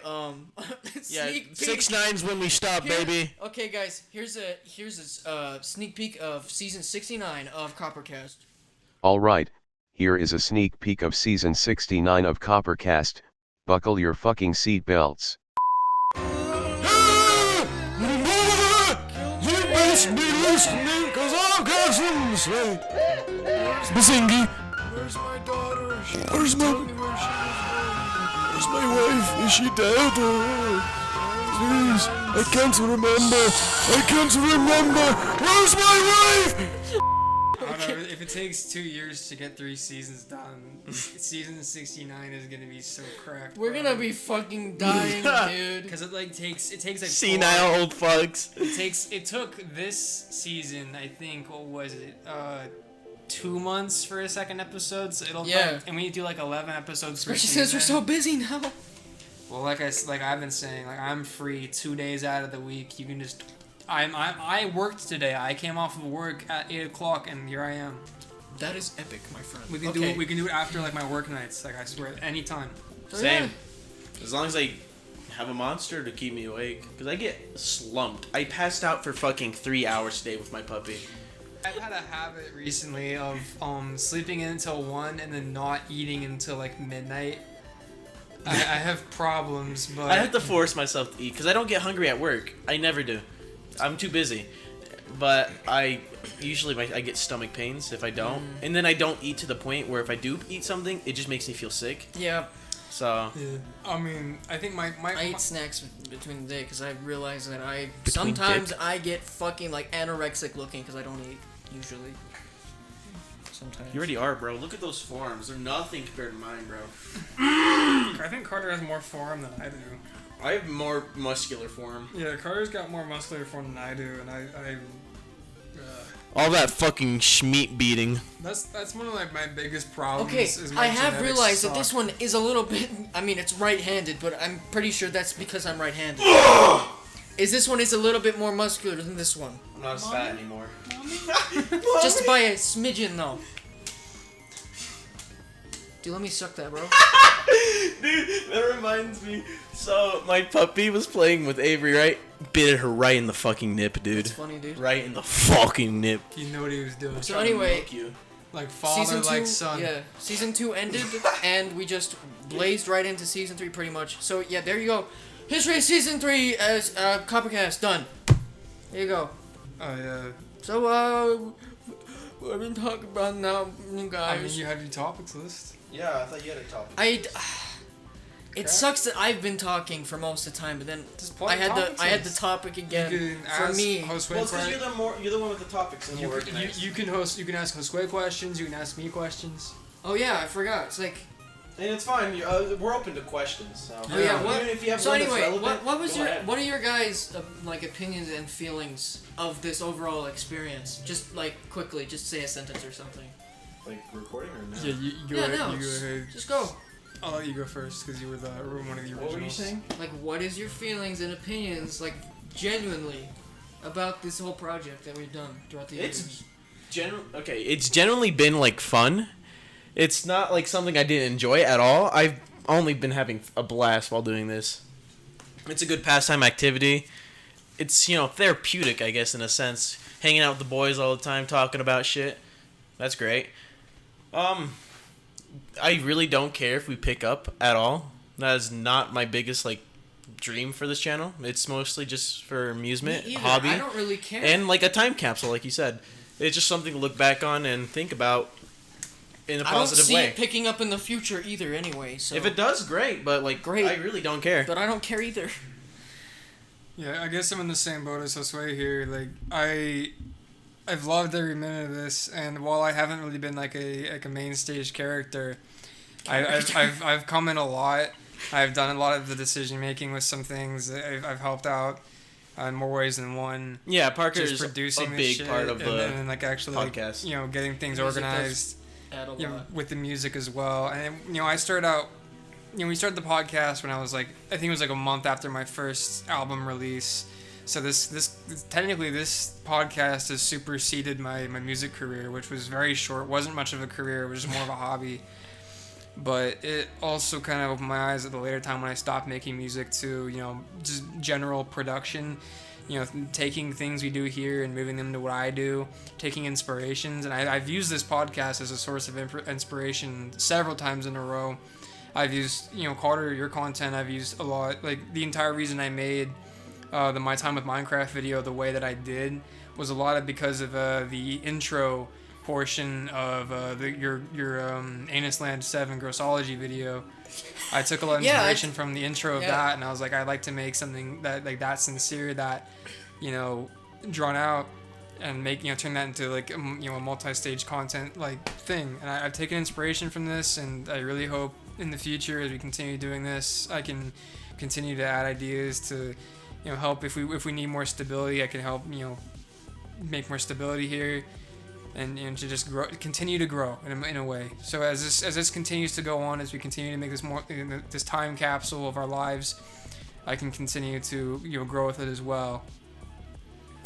sneak peek. 6/9's when we stop, baby. Okay, guys. Here's a sneak peek of season 69 of CopperCast. All right, here is a sneak peek of season 69 of CopperCast. Buckle your fucking seat belts. You must be listening, 'cause I've got something to say. Bazingi. Where's my daughter? Where's my wife? Is she dead? Please, I can't remember. Where's my wife? I don't know, if it takes 2 years to get 3 seasons done, season 69 is gonna be so cracked. We're gonna be fucking dying, dude. Because it takes like senile old fucks. It took this season, I think, what was it? 2 months for a second episode, so it'll and we do 11 episodes per season. Since we're so busy now. Well, like I've been saying, I'm free 2 days out of the week. You can just I worked today. I came off of work at 8 o'clock, and here I am. That is epic, my friend. We can do it after my work nights. I swear, anytime. Same. Yeah. As long as I have a monster to keep me awake, because I get slumped. I passed out for fucking 3 hours today with my puppy. I've had a habit recently of sleeping in until 1 and then not eating until midnight. I have problems, but I have to force myself to eat because I don't get hungry at work. I never do. I'm too busy. But I get stomach pains if I don't, and then I don't eat to the point where if I do eat something, it just makes me feel sick. Yeah. So Yeah. I mean, I think my I eat snacks between the day because I realize that I Between sometimes dick? I get fucking like anorexic looking because I don't eat usually. Sometimes. you already are, bro. Look at those forearms. They're nothing compared to mine, bro. I think Carter has more form than I do. I have more muscular form. Yeah, Carter's got more muscular form than I do, and I All that fucking schmeat beating. that's one of like my biggest problems. Okay, is my I have genetics realized suck. that this one is a little bit. I mean, it's right-handed, but I'm pretty sure that's because I'm right-handed. This one is a little bit more muscular than this one? I'm not as fat anymore. Just by a smidgen, though. Dude, let me suck that, bro. Dude, that reminds me. So, my puppy was playing with Avery, right? Bit her right in the fucking nip, dude. That's funny, dude. Right in the fucking nip. You know what he was doing. So anyway, Like father, season 2, like son. yeah, season 2 ended, and we just blazed right into season 3 pretty much. So yeah, there you go. History of season 3 as CopperCast done. There you go. Oh yeah. So what are we talking about now, you guys? I mean, you have your topics list. Yeah, I thought you had a topic. It sucks that I've been talking for most of the time, but then Just play I had topics the list. topic again You can for ask me. Josue Well, it's because que- you're the one with the topics and you, more can- organized. you can host. You can ask Josue questions. You can ask me questions. Oh yeah, I forgot. It's like And it's fine. We're open to questions. So. oh yeah. Yeah. What, Even if you have so one that's anyway, relevant, what was go your ahead. what are your guys like opinions and feelings of this overall experience? Just like quickly, just say a sentence or something. Like recording or no? Yeah, you go Yeah, ahead. no, You go ahead. just go. I'll let you go first because you were one of the originals. What were you saying? Like, what is your feelings and opinions, like genuinely, about this whole project that we've done throughout the years? It's generally been like fun. It's not like something I didn't enjoy at all. I've only been having a blast while doing this. It's a good pastime activity. It's, therapeutic, I guess, in a sense. Hanging out with the boys all the time, talking about shit. That's great. I really don't care if we pick up at all. That is not my biggest, dream for this channel. It's mostly just for amusement, Me either. hobby. I don't really care. And like a time capsule, like you said. It's just something to look back on and think about in a I don't positive see way. it picking up in the future either. Anyway, so If it does, great. But Great. I really don't care. but I don't care either. Yeah, I guess I'm in the same boat as Josue here. Like I've loved every minute of this, and while I haven't really been like a main stage character, I've come in a lot. I've done a lot of the decision making with some things. I've helped out in more ways than one. Yeah, Parker Just is producing a this big shit, part of and the then like actually podcast. getting things Music does organized. Add a lot. With the music as well. And I started out, we started the podcast when I was I think it was a month after my first album release. So this technically this podcast has superseded my music career, which was very short. Wasn't much of a career. It was just more of a hobby. But it also kind of opened my eyes at the later time when I stopped making music to just general production. Taking things we do here and moving them to what I do, taking inspirations. And I've used this podcast as a source of inspiration several times in a row. I've used, Carter, your content I've used a lot. Like, the entire reason I made the My Time with Minecraft video the way that I did was a lot of because of the intro portion of your Anusland 7 Grossology video. I took a lot of Yeah, inspiration from the intro of yeah. that, and I was like, I'd like to make something that sincere, that drawn out, and make turn that into a multi-stage content thing. And I've taken inspiration from this, and I really hope in the future as we continue doing this, I can continue to add ideas to help if we need more stability. I can help make more stability here. And to just continue to grow in a way. So as this continues to go on, as we continue to make this more this time capsule of our lives, I can continue to grow with it as well.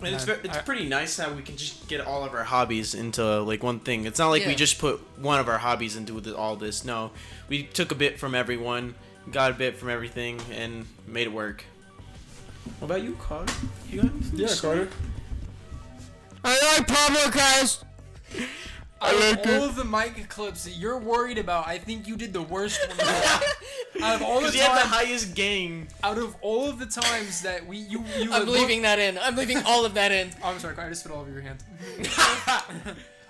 And it's pretty nice how we can just get all of our hobbies into one thing. It's not like we Yeah. just put one of our hobbies into all this. No, we took a bit from everyone, got a bit from everything, and made it work. What about you, Carter? You got anything to say? Carter. I like CopperCast. Out of all of the mic clips that you're worried about, I think you did the worst one. Out of all the Because you had the times, highest gain. out of all of the times that I'm leaving that in. I'm leaving all of that in. Oh, I'm sorry, I just spit all over your hand.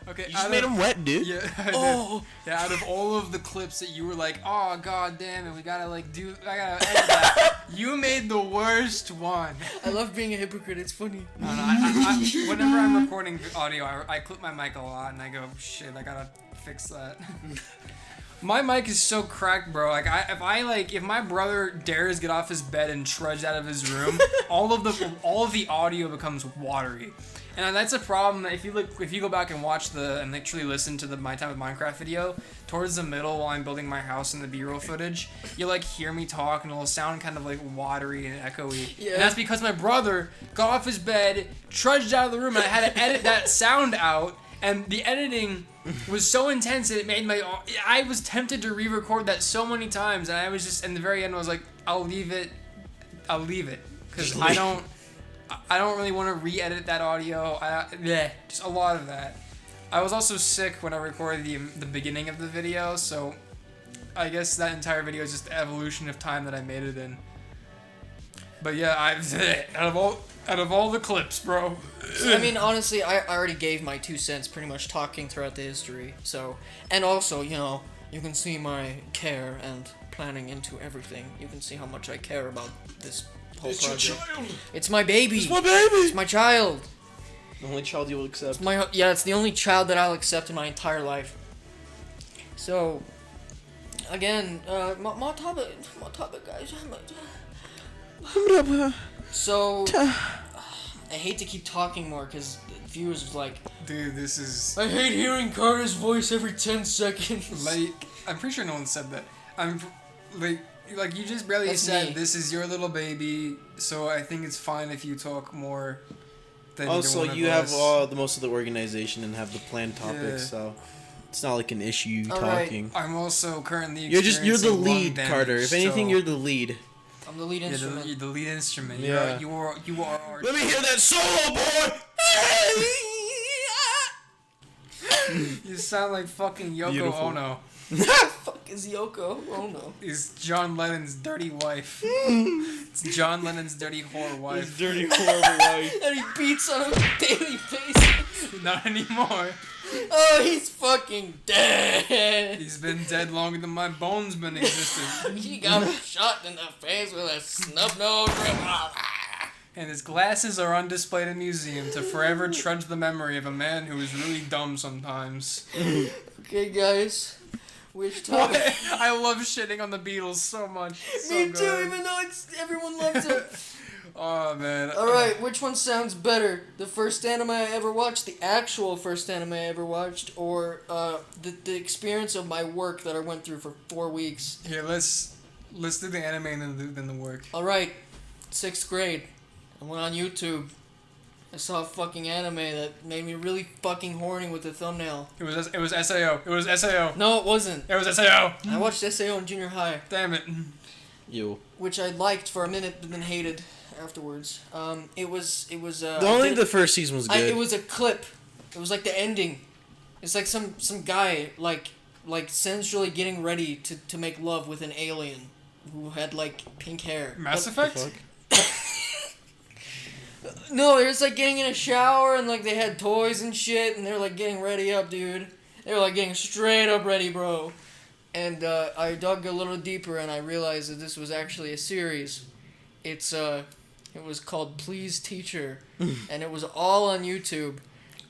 Okay, You just made them wet, dude. Yeah. Oh. Yeah, out of all of the clips that you were like, oh god damn it, I gotta edit that. You made the worst one. I love being a hypocrite. It's funny. No, I, whenever I'm recording audio, I clip my mic a lot and I go, shit, I gotta fix that. My mic is so cracked, bro. Like, if my brother dares get off his bed and trudge out of his room, all of the audio becomes watery. And that's a problem that if you go back and watch and literally listen to the My Time with Minecraft video, towards the middle while I'm building my house and the B-roll footage, you like hear me talk and it'll sound kind of like watery and echoey. Yeah. And that's because my brother got off his bed, trudged out of the room, and I had to edit that sound out, and the editing was so intense that it made I was tempted to re-record that so many times, and I was just, in the very end, I was like, I'll leave it, because I don't really want to re-edit that audio. Just a lot of that. I was also sick when I recorded the beginning of the video, so I guess that entire video is just the evolution of time that I made it in. But yeah, out of all the clips, bro. I mean, honestly, I already gave my 2 cents pretty much talking throughout the history. So, and also, you know, you can see my care and planning into everything. You can see how much I care about this whole project. Your child. It's my baby. It's my baby. It's my child. The only child you will accept. It's the only child that I'll accept in my entire life. So, again, more topic, guys. So, I hate to keep talking more because viewers are like, Dude, this is... I hate hearing Carter's voice every 10 seconds. Like, I'm pretty sure no one said that. Like you just barely said, me. this is your little baby, so I think it's fine if you talk more than Also, either one you of have us. the most of the organization and have the planned topics, Yeah. so it's not like an issue All right. talking. I'm also currently You're the experiencing lung lead, damage, Carter. If anything, so- you're the lead. I'm the lead You're instrument. the lead instrument. Yeah. You are our... Let me hear that solo, boy. You sound like fucking Yoko Beautiful. Ono. Fuck is Yoko? Oh no. Is John Lennon's dirty wife. It's John Lennon's dirty whore wife. Dirty, horrible wife. And he beats on a daily basis. Not anymore. Oh, he's fucking dead. He's been dead longer than my bones been existed. He got shot in the face with a snub nose. And his glasses are on display in a museum to forever trudge the memory of a man who is really dumb sometimes. Okay, guys. Which topic? I love shitting on the Beatles so much. It's so Me too, good. even though everyone loves it. Oh, man. Alright, which one sounds better? The first anime I ever watched, the actual first anime I ever watched, or the experience of my work that I went through for 4 weeks? Here, let's do the anime and then the work. Alright, 6th grade. I went on YouTube. I saw a fucking anime that made me really fucking horny with the thumbnail. It was SAO. It was SAO. No, it wasn't. It was SAO. I watched SAO in junior high, Damn it. You. which I liked for a minute but then hated afterwards. It was Only the first season was good. it was a clip. It was like the ending. It's like some guy like sensually getting ready to make love with an alien who had like pink hair. Mass What the Effect? fuck? No, it was like getting in a shower and like they had toys and shit and they were like getting ready up, dude. They were like getting straight up ready, bro. And I dug a little deeper and I realized that this was actually a series. It was called Please Teacher, and it was all on YouTube,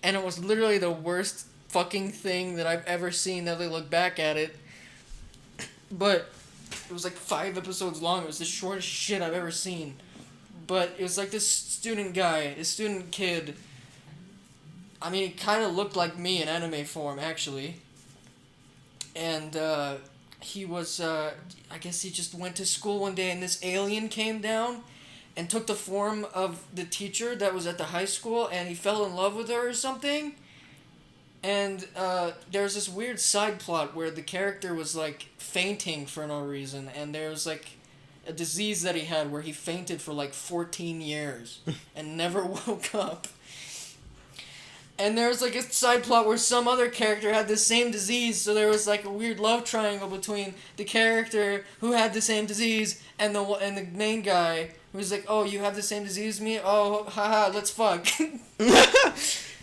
and it was literally the worst fucking thing that I've ever seen. Now that I look back at it, but it was like 5 episodes long. It was the shortest shit I've ever seen. But it was like this student kid. I mean, he kind of looked like me in anime form, actually. And he was, I guess he just went to school one day and this alien came down and took the form of the teacher that was at the high school, and he fell in love with her or something. And there's this weird side plot where the character was like fainting for no reason, and there was like a disease that he had where he fainted for like 14 years and never woke up. And there was like a side plot where some other character had the same disease, so there was like a weird love triangle between the character who had the same disease and the main guy who was like, "Oh, you have the same disease as me? Oh, haha, let's fuck."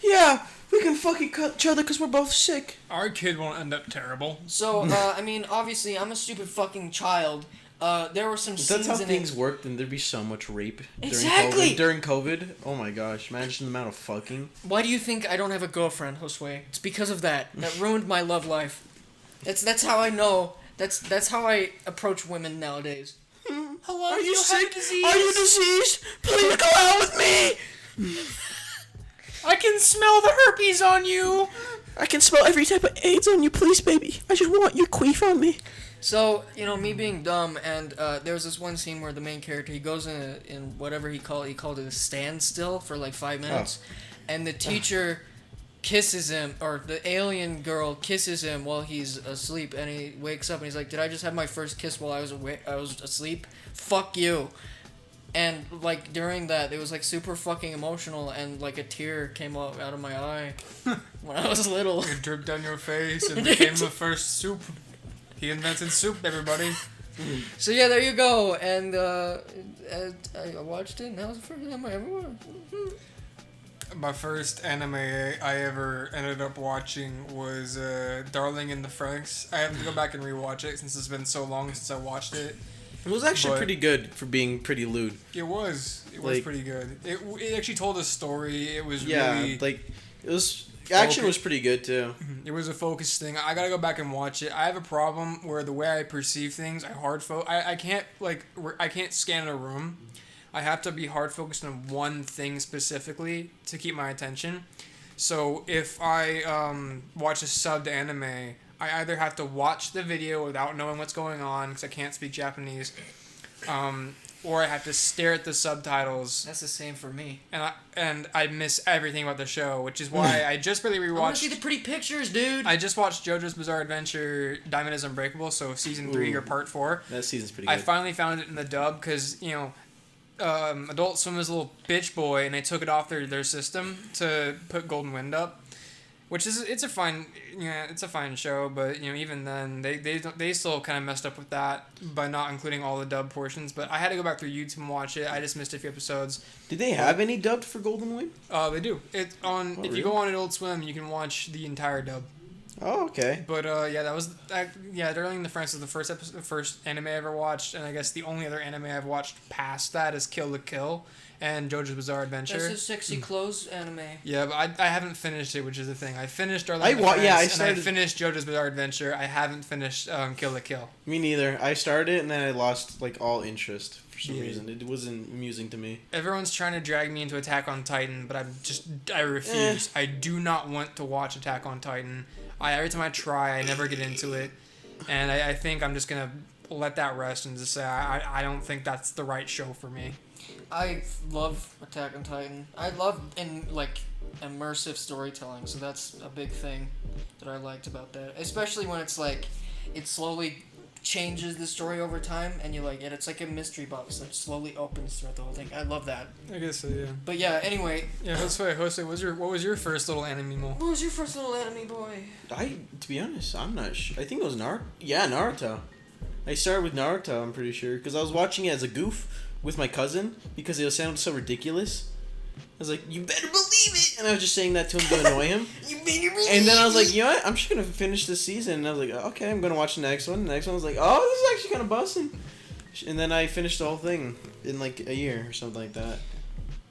Yeah, We can fucking cut each other because we're both sick. Our kid won't end up terrible. So, I mean, obviously, I'm a stupid fucking child. There were some If scenes that's how in things it. work, then there'd be so much rape Exactly! during COVID. Oh my gosh, imagine the amount of fucking. Why do you think I don't have a girlfriend, Josue? It's because of that. That ruined my love life. That's how I know. That's how I approach women nowadays. Hello, Are you have sick? disease? Are you diseased? Please go out with me! I can smell the herpes on you. I can smell every type of AIDS on you, please, baby. I just want your queef on me. So, you know, me being dumb, and there was this one scene where the main character, he goes in whatever he called it a standstill for like 5 minutes, and the teacher kisses him, or the alien girl kisses him while he's asleep, and he wakes up and he's like, did I just have my first kiss while I was asleep? Fuck you. And like during that, it was like super fucking emotional, and like a tear came out of my eye when I was little. It dripped down your face and became the first soup. He invented soup, everybody. So yeah, there you go. And I watched it, and that was the first time I ever watched. My first anime I ever ended up watching was Darling in the Franxx. I have to go back and rewatch it since it's been so long since I watched it. It was actually But- pretty good for being pretty lewd. It was Like- pretty good. It actually told a story. It was Yeah, really like it was. Action was pretty good too. it was a focus thing. I gotta go back and watch it. I have a problem where the way I perceive things, I can't scan a room. I have to be hard focused on one thing specifically to keep my attention. So if I watch a subbed anime, I either have to watch the video without knowing what's going on because I can't speak Japanese, or I have to stare at the subtitles, That's the same for me. and I miss everything about the show, which is why I just really I want to see rewatched. the pretty pictures, dude. I just watched JoJo's Bizarre Adventure Diamond is Unbreakable, so season 3 or part 4. That season's pretty I good. finally found it in the dub because, you know, Adult Swim is a little bitch boy, and they took it off their system to put Golden Wind up, which is it's a fine show, but you know even then they still kind of messed up with that by not including all the dub portions. But I had to go back through YouTube and watch it. I just missed a few episodes. Did they have any dubbed for Golden Wind? They do. It's on. Oh, if you really? go on Adult Swim, you can watch the entire dub. Oh, okay. But yeah, Darling in the Franxx is the first anime I ever watched, and I guess the only other anime I've watched past that is Kill la Kill and JoJo's Bizarre Adventure. That's a sexy clothes anime. Yeah, but I haven't finished it, which is the thing. I finished Darling in the I Franxx, started- and I finished JoJo's Bizarre Adventure. I haven't finished Kill la Kill. Me neither. I started it and then I lost like all interest for some Yeah. reason. It wasn't amusing to me. Everyone's trying to drag me into Attack on Titan, but I refuse. I do not want to watch Attack on Titan. Every time I try, I never get into it, and I think I'm just gonna let that rest and just say I don't think that's the right show for me. I love Attack on Titan. I love immersive storytelling, so that's a big thing that I liked about that. Especially when it's like it slowly changes the story over time, and you like it. It's like a mystery box that slowly opens throughout the whole thing. I love that. I guess so, yeah. But yeah, anyway. Yeah, Jose, what was your first little anime mole? What was your first little anime boy? To be honest, I'm not sure. I think it was Naruto. Yeah, Naruto. I started with Naruto, I'm pretty sure, because I was watching it as a goof with my cousin because it sounded so ridiculous. I was like, you better believe it! And I was just saying that to him to annoy him. You better believe And then I was like, you know what? I'm just going to finish this season. And I was like, okay, I'm going to watch the next one. The next one was like, oh, this is actually kind of busting. And then I finished the whole thing in like a year or something like that.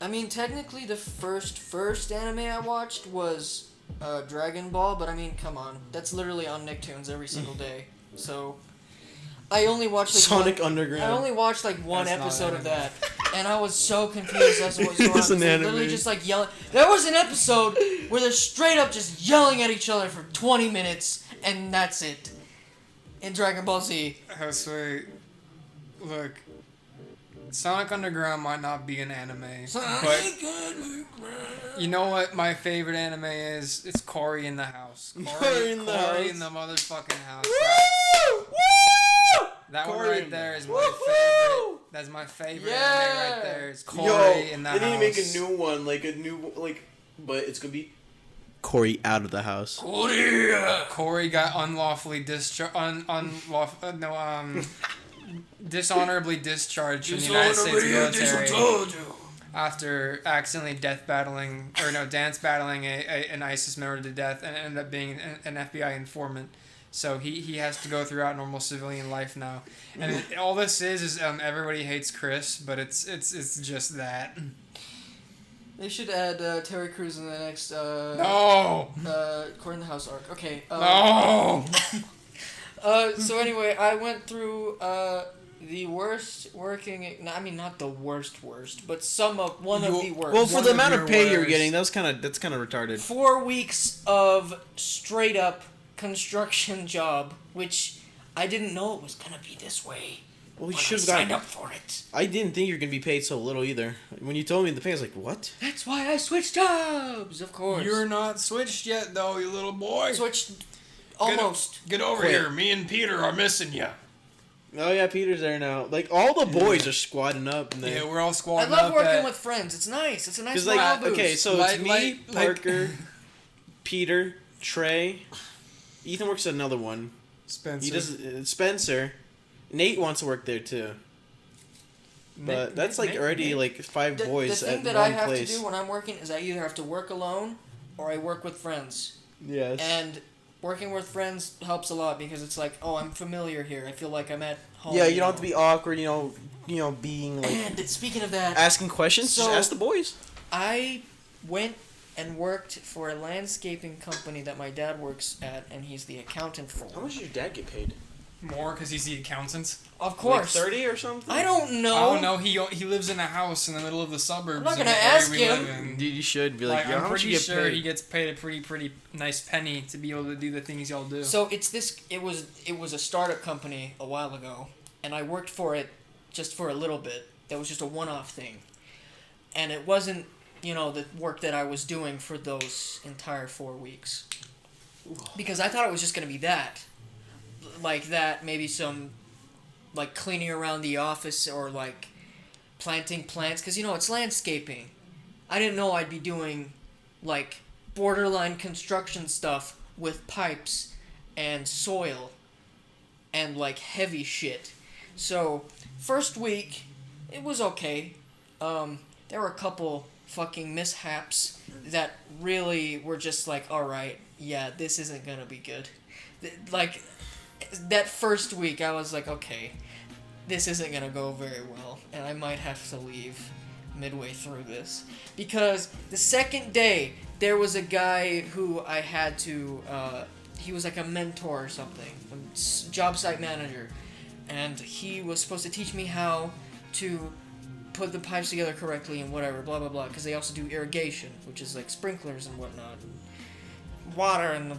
I mean, technically, the first anime I watched was Dragon Ball, but I mean, come on, that's literally on Nicktoons every single day. So, I only watched like Sonic one, Underground. I only watched like one That's not episode of anime. that, and I was so confused as to what was going on. It's an 'cause they literally anime. just like yelling. There was an episode where they're straight up just yelling at each other for 20 minutes, and that's it. In Dragon Ball Z. Jose, look, Sonic Underground might not be an anime, but you know what my favorite anime is? It's Cory in the House. Cory in the House. in the motherfucking house. Woo! Woo! That one Cory right in there the- is my Woohoo! favorite. That's my favorite Yeah! anime right there. It's Cory Yo, in the they house. need to make a new one, but it's gonna be Cory out of the house. Cory got unlawfully dishonorably discharged from the United States military after accidentally dance battling an ISIS member to death and ended up being an FBI informant. So he has to go throughout normal civilian life now, and all this is everybody hates Chris, but it's just that. They should add Terry Crews in the next No. Court in the House arc. Okay. No. So anyway, I went through the worst working. I mean, not the worst, but one of the worst. Well, for One the of amount your of pay you're worst. getting, that's kind of retarded. 4 weeks of straight up construction job, which I didn't know it was gonna be this way. Well, you when I should have signed gotten. up for it. I didn't think you were gonna be paid so little either. When you told me the pay, I was like, what? That's why I switched jobs, of course. You're not switched yet, though, you little boy. Switched almost. Get over Quit. here. Me and Peter are missing you. Oh yeah, Peter's there now. Like all the boys are squatting up. And Yeah, we're all squatting I love up working at- with friends. It's nice. It's a nice Because morale like, boost. okay, so Like- it's me, like- Parker, Peter, Trey. Ethan works at another one. Spencer. He does Spencer. Nate wants to work there too. But that's like already like 5 boys the thing at that one I have place. to do when I'm working is I either have to work alone or I work with friends. Yes. And working with friends helps a lot because it's like, oh, I'm familiar here. I feel like I'm at home. Yeah, you don't have to be awkward. You know, being like And speaking of that, asking questions. So- just ask the boys. I went and worked for a landscaping company that my dad works at, and he's the accountant for. How much does your dad get paid? More because he's the accountant. Of course. Like 30 or something. I don't know. Oh no, he lives in a house in the middle of the suburbs. I'm not in gonna the area ask we him. live in. Dude, you should be like, yo, I'm how much pretty you get sure paid? he gets paid a pretty nice penny to be able to do the things y'all do. So it was a startup company a while ago, and I worked for it just for a little bit. That was just a one-off thing, and it wasn't the work that I was doing for those entire 4 weeks, because I thought it was just gonna be that, like that maybe some, like cleaning around the office or like planting plants, because it's landscaping. I didn't know I'd be doing like borderline construction stuff with pipes and soil and like heavy shit. So first week it was okay. There were a couple fucking mishaps that really were just like, alright, yeah, this isn't gonna be good. Like that first week I was like, okay, this isn't gonna go very well and I might have to leave midway through this, because the second day there was a guy who I had to he was like a mentor or something, a job site manager, and he was supposed to teach me how to put the pipes together correctly and whatever, blah blah blah, because they also do irrigation, which is like sprinklers and whatnot, water and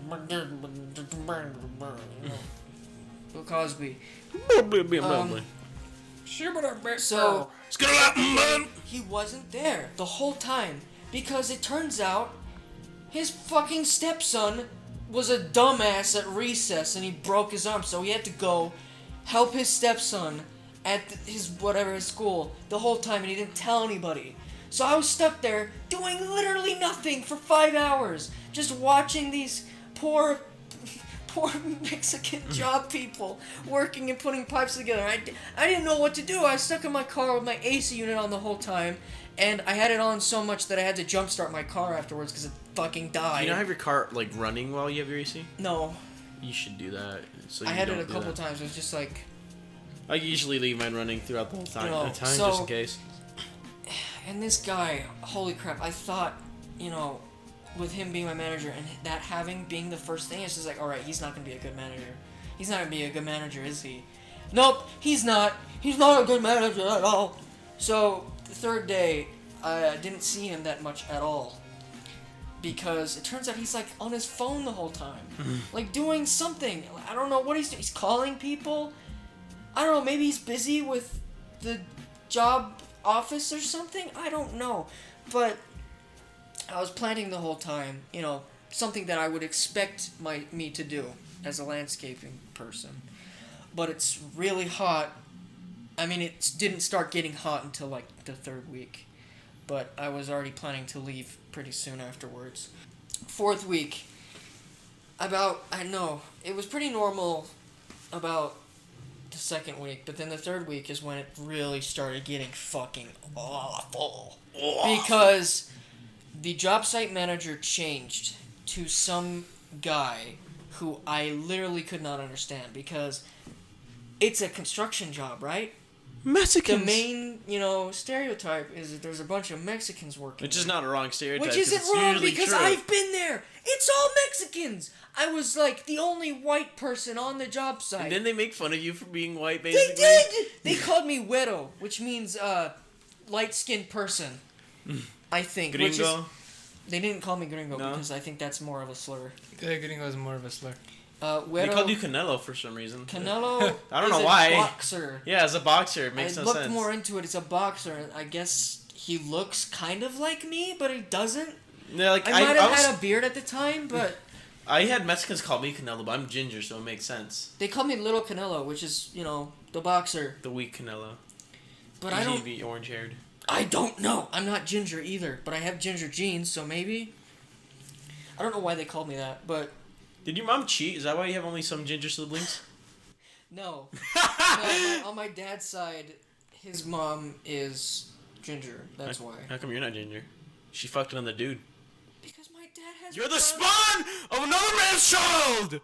Bill Cosby. So he wasn't there the whole time, because it turns out his fucking stepson was a dumbass at recess and he broke his arm, so he had to go help his stepson at his school the whole time, and he didn't tell anybody. So I was stuck there doing literally nothing for 5 hours, just watching these poor Mexican job people working and putting pipes together. I didn't know what to do. I was stuck in my car with my AC unit on the whole time, and I had it on so much that I had to jumpstart my car afterwards because it fucking died. Do you not have your car like running while you have your AC? No. You should do that. So I you had it don't a do couple that. times. It was just like... I usually leave mine running throughout the whole time, so, just in case. And this guy, holy crap, I thought, with him being my manager and that being the first thing, it's just like, alright, he's not going to be a good manager. He's not going to be a good manager, is he? Nope, he's not. He's not a good manager at all. So, the third day, I didn't see him that much at all. Because it turns out he's like on his phone the whole time. Like doing something. I don't know what he's doing. He's calling people. I don't know, maybe he's busy with the job office or something? I don't know. But I was planting the whole time, something that I would expect me to do as a landscaping person. But it's really hot. I mean, it didn't start getting hot until like the third week. But I was already planning to leave pretty soon afterwards. Fourth week, it was pretty normal about the the second week, but then the third week is when it really started getting fucking awful. Because the job site manager changed to some guy who I literally could not understand, because it's a construction job, right? Mexicans. The main, stereotype is that there's a bunch of Mexicans working. Which is not a wrong stereotype. Which isn't it's wrong, usually because true. I've been there. It's all Mexicans. I was like the only white person on the job site. And then they make fun of you for being white, basically. They did. They called me güero, which means light-skinned person. I think. Gringo. They didn't call me gringo No? because I think that's more of a slur. Yeah, gringo is more of a slur. Güero, They called you Canelo for some reason. Canelo. I don't is know a why. Boxer. Yeah, as a boxer, it makes I no looked sense. more into it. It's a boxer, and I guess he looks kind of like me, but he doesn't. Yeah, like, I might have had a beard at the time, but I had Mexicans call me Canelo, but I'm ginger, so it makes sense. they call me Little Canelo, which is, the boxer. The weak Canelo. But I don't. Be orange-haired. I don't know. I'm not ginger either, but I have ginger genes, so maybe. I don't know why they called me that, but Did your mom cheat? Is that why you have only some ginger siblings? no. On my dad's side, his mom is ginger. That's why. How come you're not ginger? She fucked another dude. Because my dad has. You're the spawn of another man's child!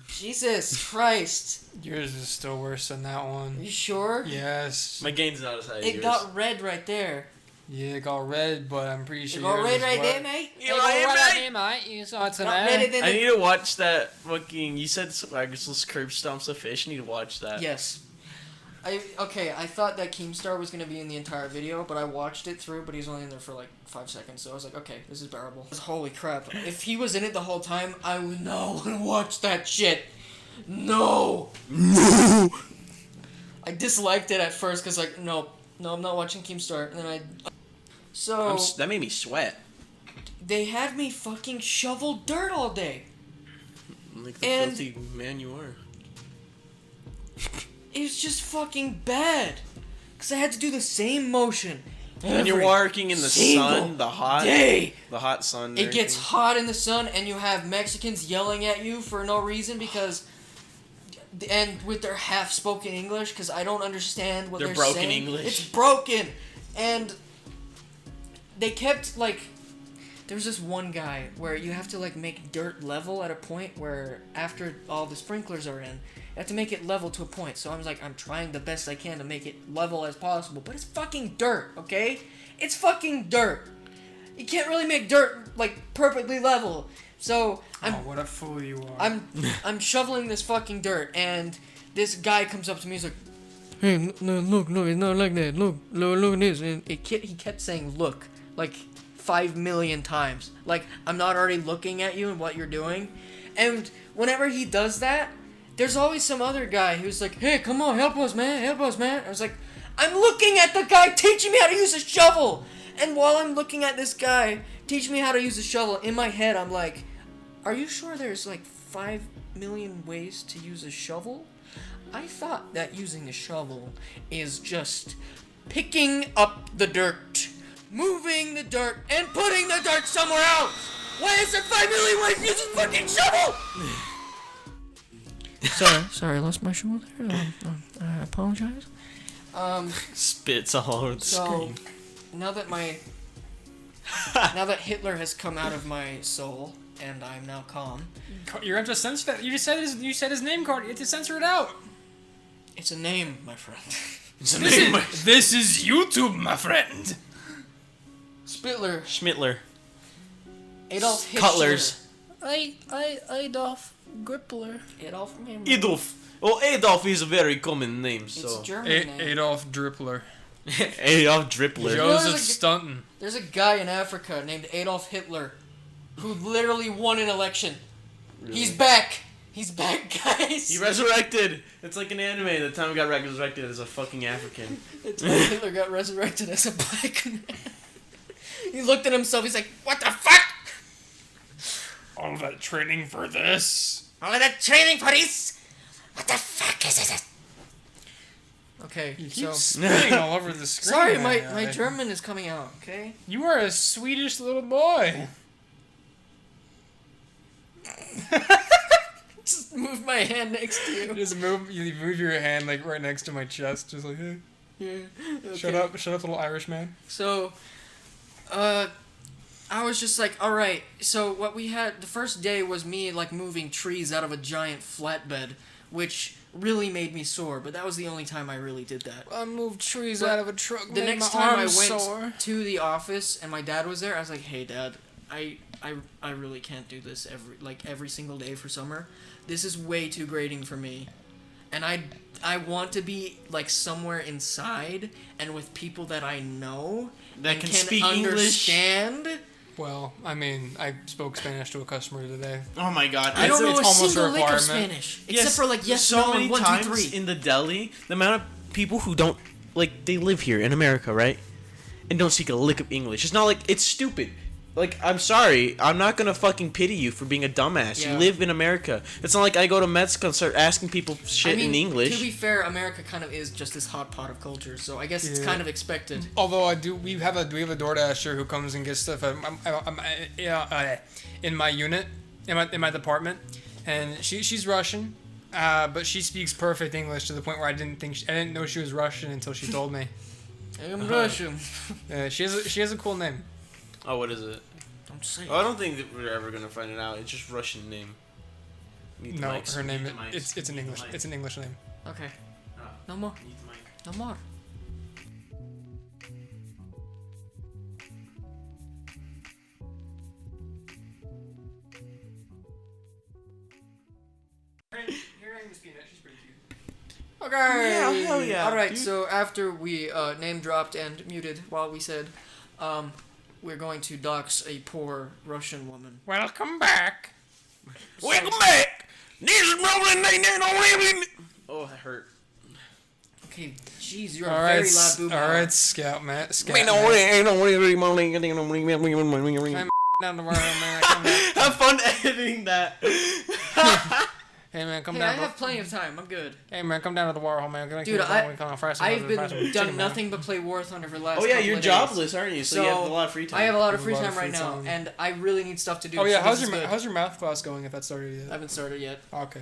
Jesus Christ. Yours is still worse than that Are one. you sure? Yes. My gain's not as high as It yours. got red right there. Yeah, it got red, but I'm pretty sure It got yours red is right wet. there, mate. You right, mate? mate. You saw it Not redder than I need to watch that fucking... You said Swaggersl's curb stomps a fish. I need to watch that. Yes. I thought that Keemstar was going to be in the entire video, but I watched it through, but he's only in there for like 5 seconds, so I was like, okay, this is bearable. Holy crap. If he was in it the whole time, I would not want to watch that shit. No! No! I disliked it at first, because like, no, I'm not watching Keemstar, and then So, That made me sweat. they had me fucking shovel dirt all day. Like the And- filthy man you are. It was just fucking bad. Because I had to do the same motion. And you're every working in the single sun, the hot sun. and It gets everything. hot in the sun, and you have Mexicans yelling at you for no reason because, and with their half-spoken English, because I don't understand what Their they're broken saying. English. It's broken, and they kept like. There was this one guy where you have to like make dirt level at a point where after all the sprinklers are in, you have to make it level to a point. So I was like, I'm trying the best I can to make it level as possible, but it's fucking dirt, okay? It's fucking dirt. You can't really make dirt like perfectly level. So Oh, what a fool you are. I'm shoveling this fucking dirt, and this guy comes up to me. He's like, "Hey, no, look, it's not like that. Look at this." And he kept saying "look" like 5 million times. Like, I'm not already looking at you and what you're doing. And whenever he does that, there's always some other guy who's like, "Hey, come on, help us, man. I was like, I'm looking at the guy teaching me how to use a shovel. And while I'm looking at this guy teaching me how to use a shovel, in my head I'm like, are you sure there's like 5 million ways to use a shovel? I thought that using a shovel is just picking up the dirt, moving the dirt, and putting the dirt somewhere else. Why is there 5 million ways to use a fucking shovel? Sorry, I lost my shovel there. I apologize. Spits all over the So, screen. now that Hitler has come out of my soul and I'm now calm, You're going to have to censor that. You said his name card. You have to censor it out. it's a name, my friend. It's a name. This is YouTube, my friend. Spittler, Schmittler. Adolf Hitler. Cutlers. Adolf Grippler. Adolf. Adolf. Oh, Adolf is a very common name, It's so. a German name. Adolf Drippler. Adolf Drippler. Joseph there's Stunton. There's a guy in Africa named Adolf Hitler who literally won an election. Really? He's back. He's back, guys. He resurrected. It's like an anime. The time he got resurrected as a fucking African. It's when Hitler got resurrected as a black man. He looked at himself. He's like, "What the fuck? All that training for this. All of that training for this? What the fuck is it?" Okay, You so keep spitting all over the screen. sorry, that my guy. German is coming out. Okay. You are a Swedish little boy. just moved my hand next to you. You move your hand like right next to my chest, just like, hey, Yeah. Okay. shut up, little Irish man. So, I was just like, all right. So what we had the first day was me like moving trees out of a giant flatbed, which really made me sore. But that was the only time I really did that. I moved trees But out of a truck. The made next my time I arms went sore. to the office and my dad was there, I was like, hey, Dad, I really can't do this every single day for summer. This is way too grating for me, and I want to be like somewhere inside and with people that I know That and can speak understand. Well, I mean, I spoke Spanish to a customer today. Oh my god. I don't know a it's almost a single lick of requirement. Spanish except for like yes, so no, many and 1, 2, times 3. in the deli, the amount of people who don't like they live here in America, right? And don't speak a lick of English. It's not like it's stupid. Like, I'm sorry, I'm not gonna fucking pity you for being a dumbass. Yeah. You live in America. It's not like I go to Mexico and start asking people shit in English. To be fair, America kind of is just this hot pot of culture, so I guess it's Yeah. kind of expected. Although we have a DoorDasher who comes and gets stuff in my unit, in my department, and she's Russian, but she speaks perfect English to the point where I didn't know she was Russian until she told me. I'm Russian. She has a cool name. Oh, what is it? Don't say Oh, I don't think that we're ever gonna find it out. It's just Russian name. Need the No, mics. her name Need the mics. it's an Need the English mic. it's an English name. Okay. Oh, No more. need the mic. No more. Okay. Yeah, hell yeah, All right. dude. So after we name dropped and muted while we said, we're going to dox a poor Russian woman. Welcome back. Welcome back. This is rolling. Oh, that hurt. Okay. Jeez, you're All a right, very loud boom. all right, Scout Matt. Scout Wait, Matt. no, Down the world, man. Have fun editing that. Hey man, come Hey, I down. have plenty of time. I'm good. Hey man, come down to the Warhol, man. Dude, I've been done nothing but play War Thunder for the last. Oh yeah, couple you're of days. jobless, aren't you? So you have a lot of free time. I have a lot of You free have a time lot of right free now, time. and I really need stuff to do. Oh yeah, so this is good. how's your math class going? If that started I yet? haven't started yet. Okay.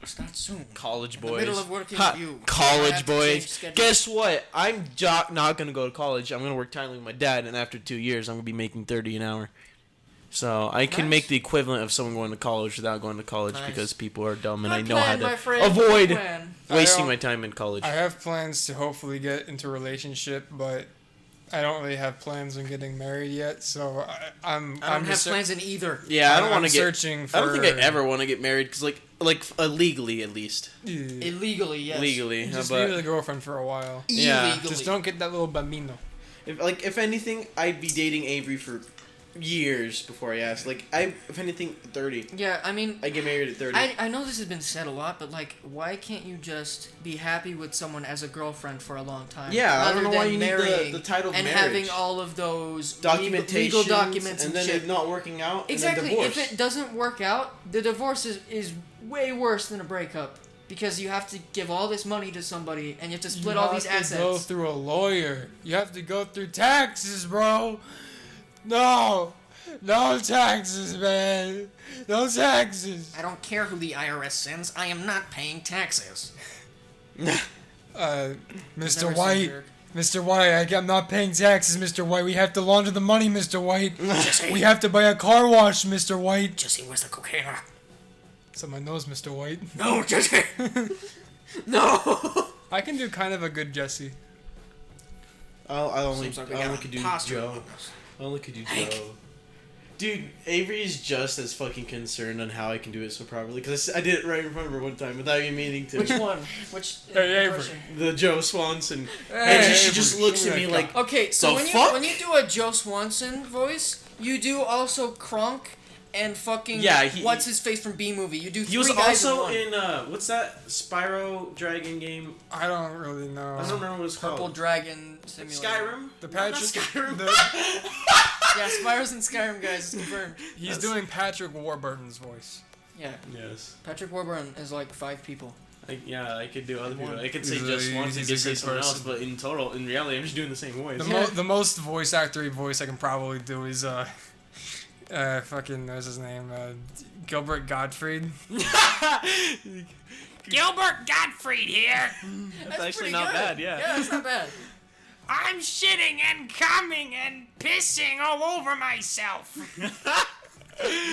Start soon. College In the boys. middle of working Ha, with you. I college have to change boys. schedule. Guess what? I'm not gonna go to college. I'm gonna work timely with my dad, and after 2 years, I'm gonna be making $30 an hour. So I can Nice. make the equivalent of someone going to college without going to college Nice. because people are dumb, and Good I know plan, how my to friend, avoid good plan. wasting I my don't- time in college. I have plans to hopefully get into a relationship, but I don't really have plans on getting married yet. So I'm I don't have just plans in either. Yeah, I don't I'm want to get. searching for. I don't think I ever want to get married because, legally at least. Illegally, yes. Legally, Just but be with a girlfriend for a while. Yeah. Illegally. Just don't get that little bambino. if anything, I'd be dating Avery for years before I asked. If anything, 30. Yeah, I mean, I get married at 30. I know this has been said a lot, but like, why can't you just be happy with someone as a girlfriend for a long time? Yeah, I rather don't know why than you need marrying the title of and marriage. having all of those Documentation, legal documents and and then shit. it not working out, Exactly. and then divorce. If it doesn't work out, the divorce is way worse than a breakup because you have to give all this money to somebody and you have to split all these You have to go assets. through a lawyer. You have to go through taxes, bro. No taxes, man. No taxes. I don't care who the IRS sends. I am not paying taxes. Mr. Never seen White. jerk. Mr. White, I'm not paying taxes, Mr. White. We have to launder the money, Mr. White. Jesse. We have to buy a car wash, Mr. White. Jesse, where's the cocaine? It's on my nose, Mr. White. No, Jesse. No. I can do kind of a good Jesse. I only Seems like we I got only an could do imposter Joe. among us. I only could do Hank. Joe. Dude, Avery is just as fucking concerned on how I can do it so properly because I did it right in front of her one time without even meaning to. Which one? Which Hey, Avery. impression? The Joe Swanson, Hey, and she Avery, just looks give at me me that like, Okay, so The when fuck? you do a Joe Swanson voice, you do also Kronk and fucking Yeah, what's his face from B movie. You do three he was guys also in one. in what's that Spyro Dragon game? I don't really know. I don't remember what it's Purple called. Dragon Simulator. Skyrim. The Not Patrick. Skyrim. Yeah, Spyro's in Skyrim, guys. It's confirmed. He's doing Patrick Warburton's voice. Yeah, Yes. Patrick Warburton is like 5 people. I could do other people. One. I could say He's a- just once and he's a just say good someone else, person. but in reality, I'm just doing the same voice. The most voice actory voice I can probably do is fucking, what's his name? Gilbert Gottfried. Gilbert Gottfried here. That's actually not bad, yeah. Yeah, that's not bad. I'm shitting and coming and pissing all over myself.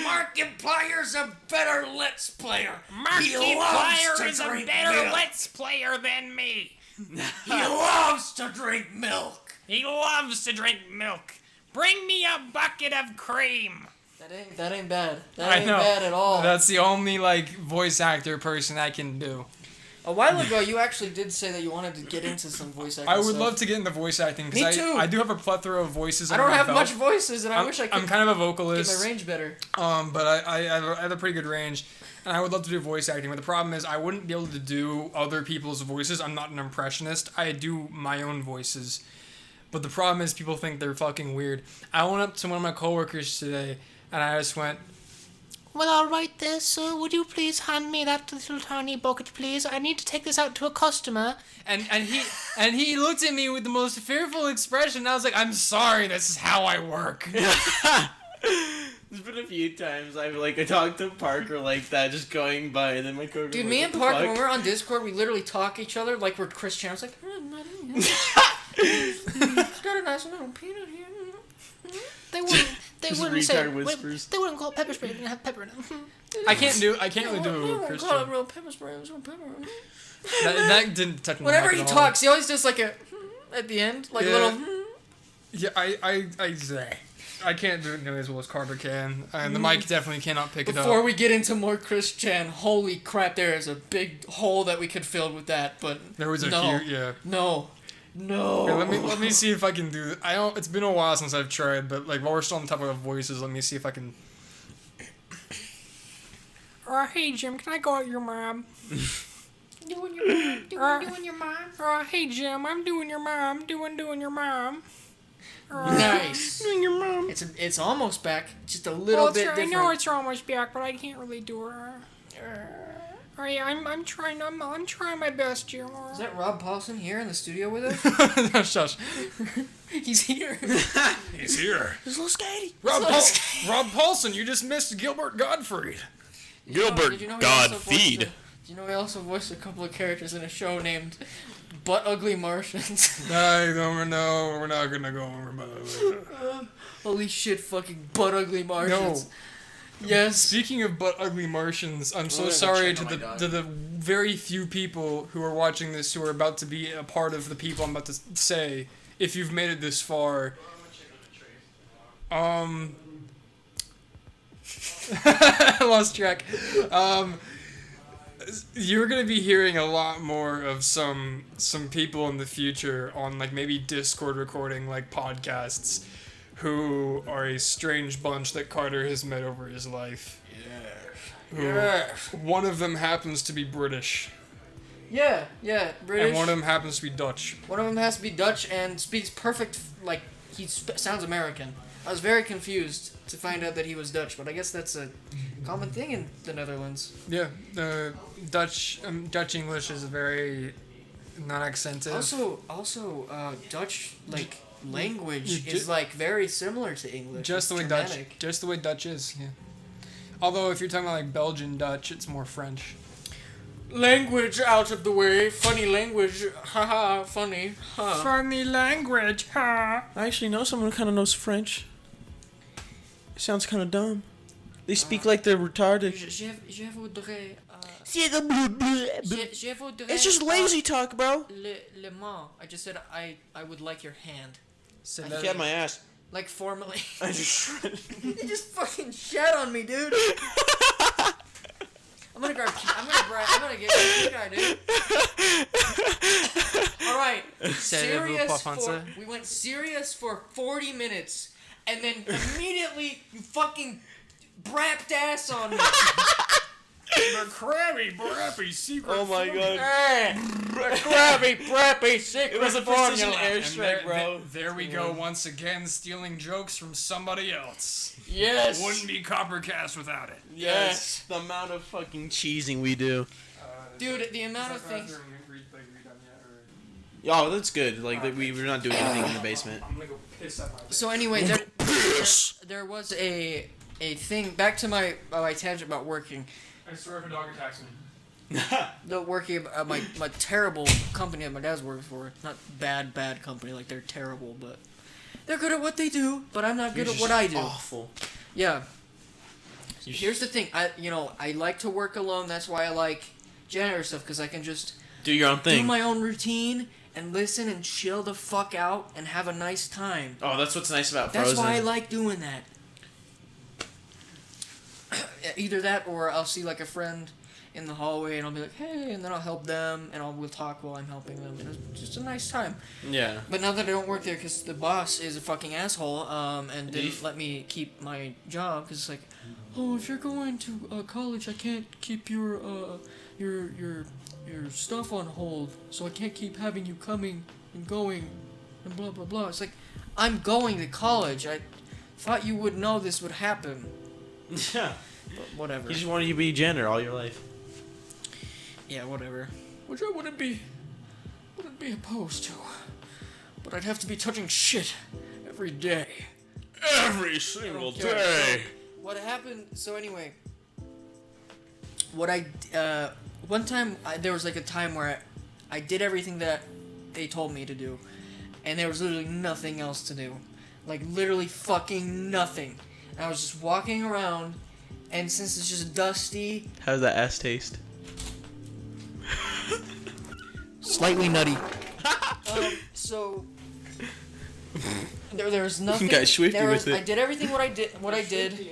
Markiplier's a better Let's Player. Markiplier is a better Let's Player than me. He loves to drink milk. He loves to drink milk. Bring me a bucket of cream. That ain't bad. That I ain't know. bad at all. That's the only, like, voice actor person I can do. A while ago, you actually did say that you wanted to get into some voice acting I would stuff. love to get into voice acting. Me too. I do have a plethora of voices. I don't have much voices, and I wish I could I'm kind of a get vocalist. my range better. But I have a pretty good range, and I would love to do voice acting. But the problem is, I wouldn't be able to do other people's voices. I'm not an impressionist. I do my own voices. But the problem is, people think they're fucking weird. I went up to one of my coworkers today, and I just went, "Well, all right there, sir. Would you please hand me that little tiny bucket, please? I need to take this out to a customer." And he looked at me with the most fearful expression. And I was like, "I'm sorry. This is how I work." There's been a few times I talked to Parker like that, just going by, and then my coworker. Dude, like, me what and the Parker, fuck? when we're on Discord, we literally talk each other like we're Chris Chandler's like, got a nice little peanut here. They wouldn't. They Just wouldn't say. retard whispers. They wouldn't call it pepper spray. They didn't have pepper in it. I can't really do a Christian. Call it real pepper spray. It was real pepper. That didn't touch my Whenever mic he at all. talks, he always does like a at the end, like a Yeah. little. Yeah, I can't do it nearly as well as Carter can, and the mic definitely cannot pick it Before up. we get into more Chris Chan, holy crap, there is a big hole that we could fill with that, but There was a no, huge, yeah. no. Here, let me see if I can do. I don't. It's been a while since I've tried, but like while we're still on the topic of voices, let me see if I can. Hey Jim, can I go out your mom? Doing your mom. Hey Jim, I'm doing your mom. Doing your mom. Nice. Doing your mom. It's almost back, just a little bit different. I know it's almost back, but I can't really do her. I'm trying my best, Jim. Is that Rob Paulson here in the studio with us? No, shush. He's here. He's here. He's a little skatey. Rob Paulson, you just missed Gilbert Gottfried. Gilbert Did you know he also voiced Godfeed. Do you know he also voiced a couple of characters in a show named Butt Ugly Martians? I don't know. We're not gonna go over about Holy shit, fucking Butt Ugly Martians. No. Yes. Speaking of butt ugly Martians, I'm so gonna sorry check to on my dog. the very few people who are watching this who are about to be a part of the people I'm about to say. If you've made it this far, I lost track. You're gonna be hearing a lot more of some people in the future on like maybe Discord recording like podcasts, who are a strange bunch that Carter has met over his life. Yes. One of them happens to be British, Yeah, British. and one of them happens to be Dutch. One of them has to be Dutch and speaks perfect, like, sounds American. I was very confused to find out that he was Dutch, but I guess that's a common thing in the Netherlands. Yeah, Dutch English is very non-accented. Also, Dutch, like, language you is, like, very similar to English. just the It's way Germanic. just the way Dutch is. Yeah. Although if you're talking about like Belgian Dutch, it's more French. Language out of the way. Funny language. Haha, funny. Huh. Funny language, huh? I actually know someone who kind of knows French. It sounds kind of dumb. They speak like they're retarded. Je voudrais... It's just lazy talk, bro. Le mot. I just said I would like your hand. Say I that. Get my ass. Like formally. I just. You just fucking shat on me, dude. I'm gonna get you guy, dude. Alright. We went serious for 40 minutes and then immediately you fucking brapped ass on me. The Krabby Brappy secret. Oh my god. Hey, the Krabby Brappy secret It was a precision formula. airstrike, bro. There we go once again, stealing jokes from somebody else. Yes. Wouldn't be CopperCast without it. Yes. The amount of fucking cheesing we do. Dude, the amount of things. Oh, that's good. Like, we're not doing anything in the basement. I'm gonna go piss at my So anyway, there was a thing. Back to my tangent about working. I swear if a dog attacks me. The working at my terrible company that my dad's working for. Not bad company, like they're terrible, but they're good at what they do, but I'm not good at what I do. Awful. Yeah. Here's the thing, I like to work alone. That's why I like janitor stuff, because I can just Do your own thing. do my own routine and listen and chill the fuck out and have a nice time. Oh, that's what's nice about Frozen. That's why I like doing that. Either that, or I'll see like a friend in the hallway and I'll be like, hey, and then I'll help them and we'll talk while I'm helping them. And it's just a nice time. Yeah. But now that I don't work there because the boss is a fucking asshole and didn't let me keep my job, because it's like, oh, if you're going to college, I can't keep your stuff on hold, so I can't keep having you coming and going and blah blah blah. It's like, I'm going to college. I thought you would know this would happen. Yeah. But whatever. You just wanted to be a janitor all your life. Yeah, whatever. Which I wouldn't be opposed to. But I'd have to be touching shit every day. Every single day. What happened? So anyway, one time there was like a time where I did everything that they told me to do, and there was literally nothing else to do, like literally fucking nothing. And I was just walking around, and since it's just dusty, How does that ass taste? slightly nutty. So there was nothing. Got swifty with it. I did everything what I did,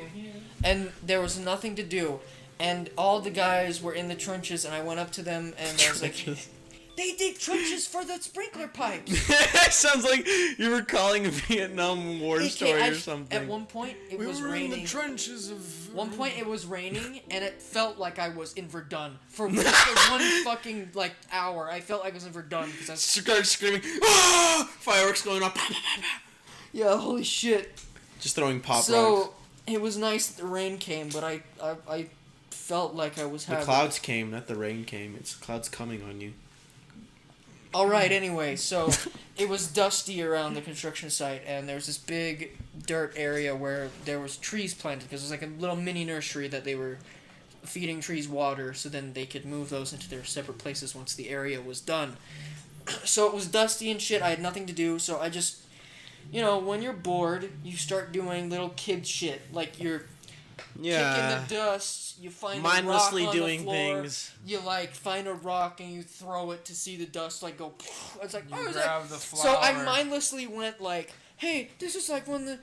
and there was nothing to do. And all the guys were in the trenches, and I went up to them, and I was like, they dig trenches for the sprinkler pipes. Sounds like you were calling a Vietnam War story or something. At one point, it was raining. In the trenches of... One point, it was raining, and it felt like I was in Verdun. For one fucking, hour, I felt like I was in Verdun, because I Started screaming, ah! Fireworks going off. yeah, holy shit. Just throwing pop rocks. So, it was nice that the rain came, but I felt like I was The having... clouds came, not the rain came. It's the clouds coming on you. Alright, anyway, so it was dusty around the construction site, and there was this big dirt area where there was trees planted, because it was like a little mini nursery that they were feeding trees water, so then they could move those into their separate places once the area was done. So it was dusty and shit, I had nothing to do, so I just... when you're bored, you start doing little kid shit, like you're kicking the dust, you find mindlessly a rock on doing the floor, things. you find a rock and you throw it to see the dust go. It's like, You it's grab like, the so I flower. mindlessly went hey, this is like when the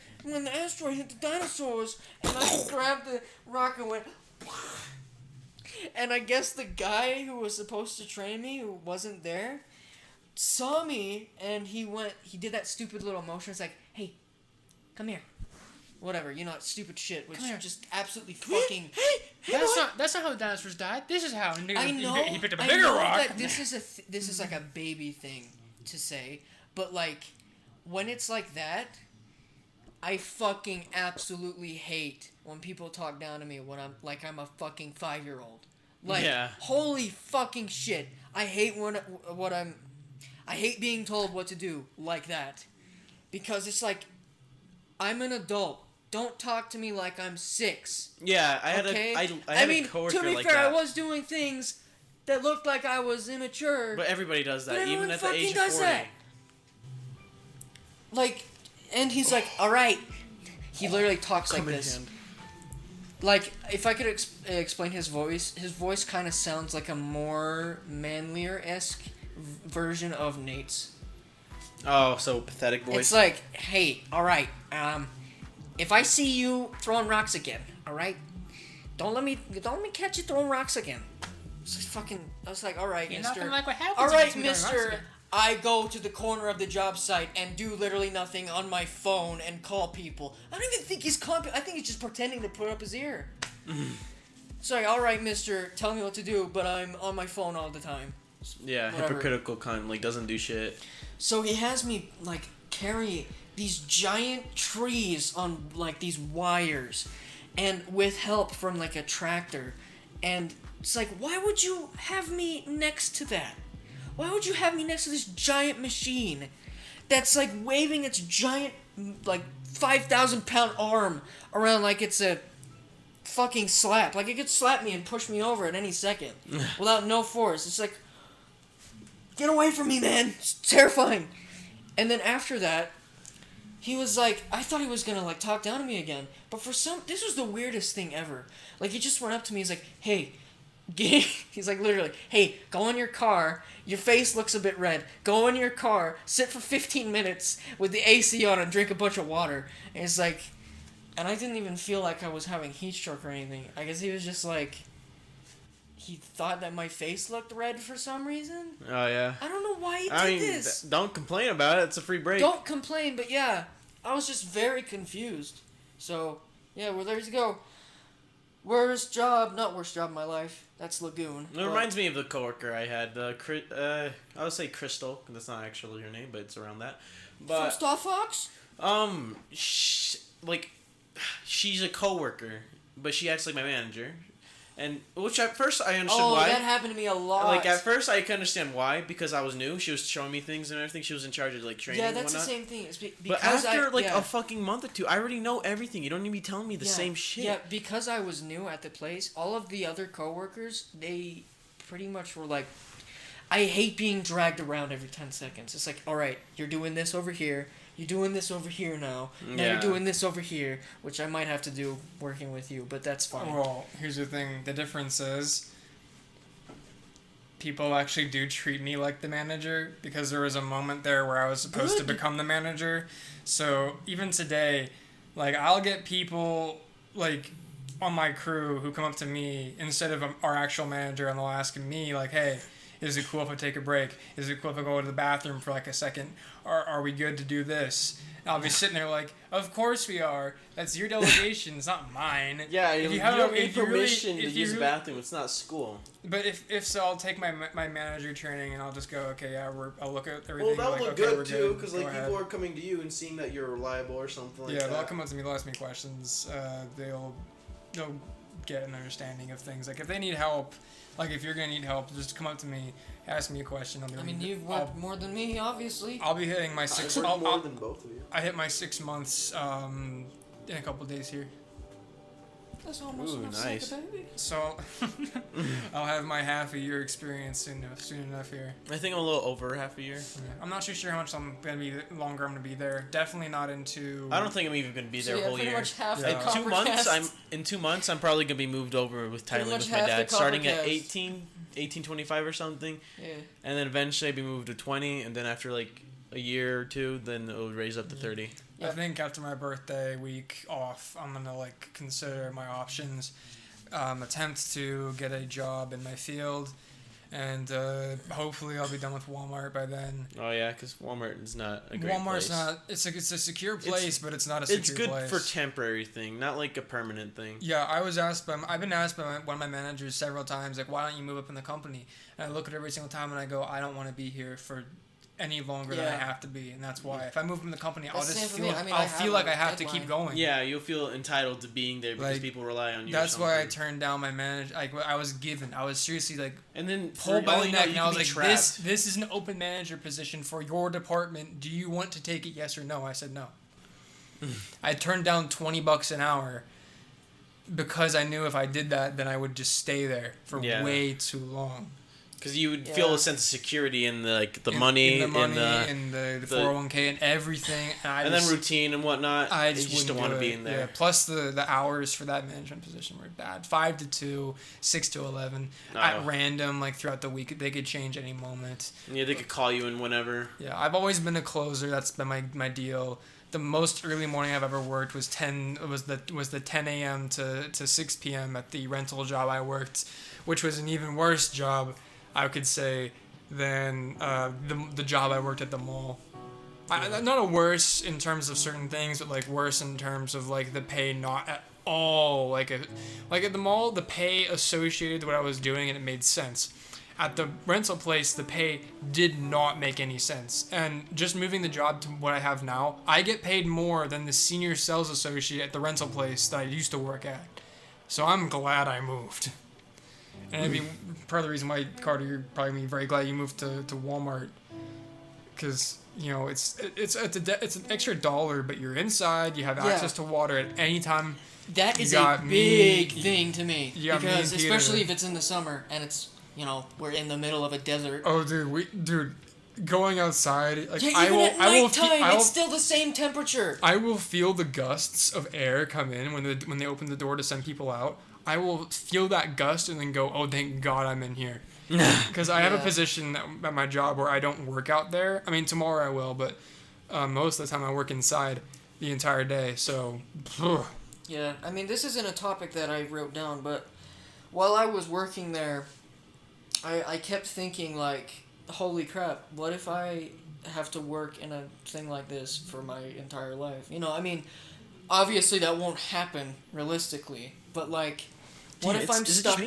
asteroid hit the dinosaurs, and I just grabbed the rock and went. And I guess the guy who was supposed to train me, who wasn't there, saw me, and he did that stupid little motion. It's like, hey, come here. Whatever, stupid shit, which just absolutely fucking... Hey, that's not how the dinosaurs died. This is how. I know. He picked up a bigger rock. That this is like a baby thing to say, but when it's like that, I fucking absolutely hate when people talk down to me when I'm a fucking 5-year-old. Holy fucking shit! I hate I hate being told what to do like that, because it's like, I'm an adult. Don't talk to me like I'm 6. Yeah, I had a coworker to be like fair, that. I was doing things that looked like I was immature. But everybody does that, But even everyone at the fucking age of does 40. that. And he's like, all right. He literally talks like this. If I could explain his voice kind of sounds like a more manlier-esque version of Nate's. Oh, so pathetic voice. It's like, hey, all right, if I see you throwing rocks again, all right, don't let me catch you throwing rocks again. It's just fucking. I was like, all right, You're mister. not gonna like what happens. All if you right, see me throwing rocks mister. again. I go to the corner of the job site and do literally nothing on my phone and call people. I don't even think he's I think he's just pretending to put up his ear. Sorry, all right, mister. Tell me what to do, but I'm on my phone all the time. Yeah, Whatever. hypocritical cunt, doesn't do shit. So he has me, carry these giant trees on, these wires, and with help from, a tractor. And it's like, why would you have me next to that? Why would you have me next to this giant machine that's, waving its giant, 5,000-pound arm around like it's a fucking slap. Like, it could slap me and push me over at any second without no force. It's like, get away from me, man. It's terrifying. And then after that, he was like, I thought he was gonna, like, talk down to me again. But this was the weirdest thing ever. Like, he just went up to me, he's like, hey, he's like, literally, hey, go in your car, your face looks a bit red, go in your car, sit for 15 minutes with the AC on and drink a bunch of water. And it's like, and I didn't even feel like I was having heat stroke or anything. I guess he was just like, he thought that my face looked red for some reason. Oh, yeah. I don't know why he did this. Don't complain about it. It's a free break. Don't complain, but yeah, I was just very confused. So, yeah, well, there you go. Worst job in my life. That's Lagoon. It reminds me of the coworker I had. I would say Crystal. That's not actually her name, but it's around that. But From Star Fox? She's a coworker, but she acts like my manager. And which at first I understood why. Oh, that happened to me a lot. Like at first I could understand why, because I was new. She was showing me things and everything. She was in charge of like training. Yeah, that's and whatnot. the same thing. It's because but after a fucking month or two, I already know everything. You don't need to be telling me the same shit. Yeah, because I was new at the place, all of the other coworkers, they pretty much were like, I hate being dragged around every 10 seconds. It's like, all right, you're doing this over here. You're doing this over here now. Now you're doing this over here, which I might have to do working with you, but that's fine. Well, here's the thing. The difference is people actually do treat me like the manager because there was a moment there where I was supposed to become the manager. So even today, like, I'll get people, like, on my crew who come up to me instead of our actual manager, and they'll ask me, like, hey, is it cool if I take a break? Is it cool if I go to the bathroom for like a second? Are we good to do this? And I'll be sitting there like, of course we are. That's your delegation. It's not mine. Yeah, you don't need permission to use the bathroom. It's not school. But if so, I'll take my manager training and I'll just go, okay, yeah, I'll look at everything. Well, that'll like, look okay, good too, because like ahead. people are coming to you and seeing that you're reliable or something like that. Yeah, they'll come up to me, they'll ask me questions. They'll get an understanding of things. Like if they need help, like if you're gonna need help, just come up to me, ask me a question. You've worked more than me, obviously. I'll be hitting my 6. More than both of you. I hit my 6 months in a couple days here. That's almost enough nice. baby. So I'll have my half a year experience soon enough here. I think I'm a little over half a year. Yeah. I'm not too sure how much I'm gonna be there. Definitely not into. I don't think I'm even gonna be there a whole year. Much half Yeah. the CopperCast. In 2 months, I'm probably gonna be moved over with Tyler with my half dad, the starting at CopperCast. 1825 or something. Yeah. And then eventually I'd be moved to 20, and then after like a year or two, then it'll raise up to 30. I think after my birthday week off, I'm gonna like consider my options, attempt to get a job in my field, and hopefully I'll be done with Walmart by then. Oh yeah, because Walmart is not a great Walmart's place. not. It's a secure place, but it's not a secure place. It's good for temporary thing, not like a permanent thing. Yeah, I've been asked by one of my managers several times, like, why don't you move up in the company? And I look at it every single time and I go, I don't want to be here for any longer than I have to be, and that's why. If I move from the company, I'll just feel like I have to keep going. Yeah, you'll feel entitled to being there because people rely on you. That's why I turned down my manager. Like I was seriously like, and then pulled by the neck, and I was like, this is an open manager position for your department. Do you want to take it? Yes or no? I said no. I turned down $20 an hour because I knew if I did that, then I would just stay there for way too long. Because you would feel a sense of security in the money, in the 401k and everything, and then routine and whatnot. I just don't want to be in there. Yeah. Plus the hours for that management position were bad. 5 to 2, 6 to 11 at random, like throughout the week. They could change any moment. Yeah, they could call you in whenever. Yeah, I've always been a closer. That's been my deal. The most early morning I've ever worked was the 10 a.m. to 6 p.m. at the rental job I worked, which was an even worse job, I could say, than the job I worked at the mall. Not a worse in terms of certain things, but like worse in terms of like the pay not at all. Like at the mall, the pay associated with what I was doing, and it made sense. At the rental place, the pay did not make any sense. And just moving the job to what I have now, I get paid more than the senior sales associate at the rental place that I used to work at. So I'm glad I moved. And I mean, part of the reason why, Carter, you're probably very glad you moved to Walmart. because it's an extra $1, but you're inside. You have access to water at any time. That is a big thing to me, because especially if it's in the summer and it's we're in the middle of a desert. Oh, dude, going outside, like even I will, at nighttime, it's still the same temperature. I will feel the gusts of air come in when they open the door to send people out. I will feel that gust and then go, oh, thank God I'm in here. Because I have a position at my job where I don't work out there. I mean, tomorrow I will, but most of the time I work inside the entire day. So, yeah, I mean, this isn't a topic that I wrote down, but while I was working there, I kept thinking, like, holy crap, what if I have to work in a thing like this for my entire life? I mean, obviously that won't happen realistically, but like, what if I'm stuck?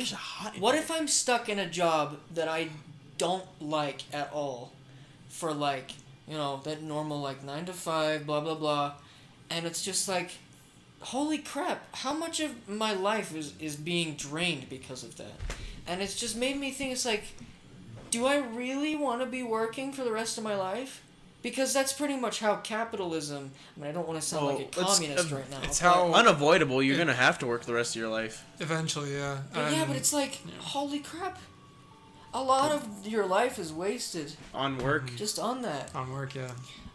What if I'm stuck in a job that I don't like at all, for like, that normal like 9 to 5, blah blah blah, and it's just like, holy crap, how much of my life is being drained because of that? And it's just made me think, it's like, do I really want to be working for the rest of my life? Because that's pretty much how capitalism... I mean, I don't want to sound like a communist right now. It's how unavoidable. You're going to have to work the rest of your life. Eventually, yeah. But it's like, holy crap. A lot of your life is wasted. On work. Just on that. On work, yeah.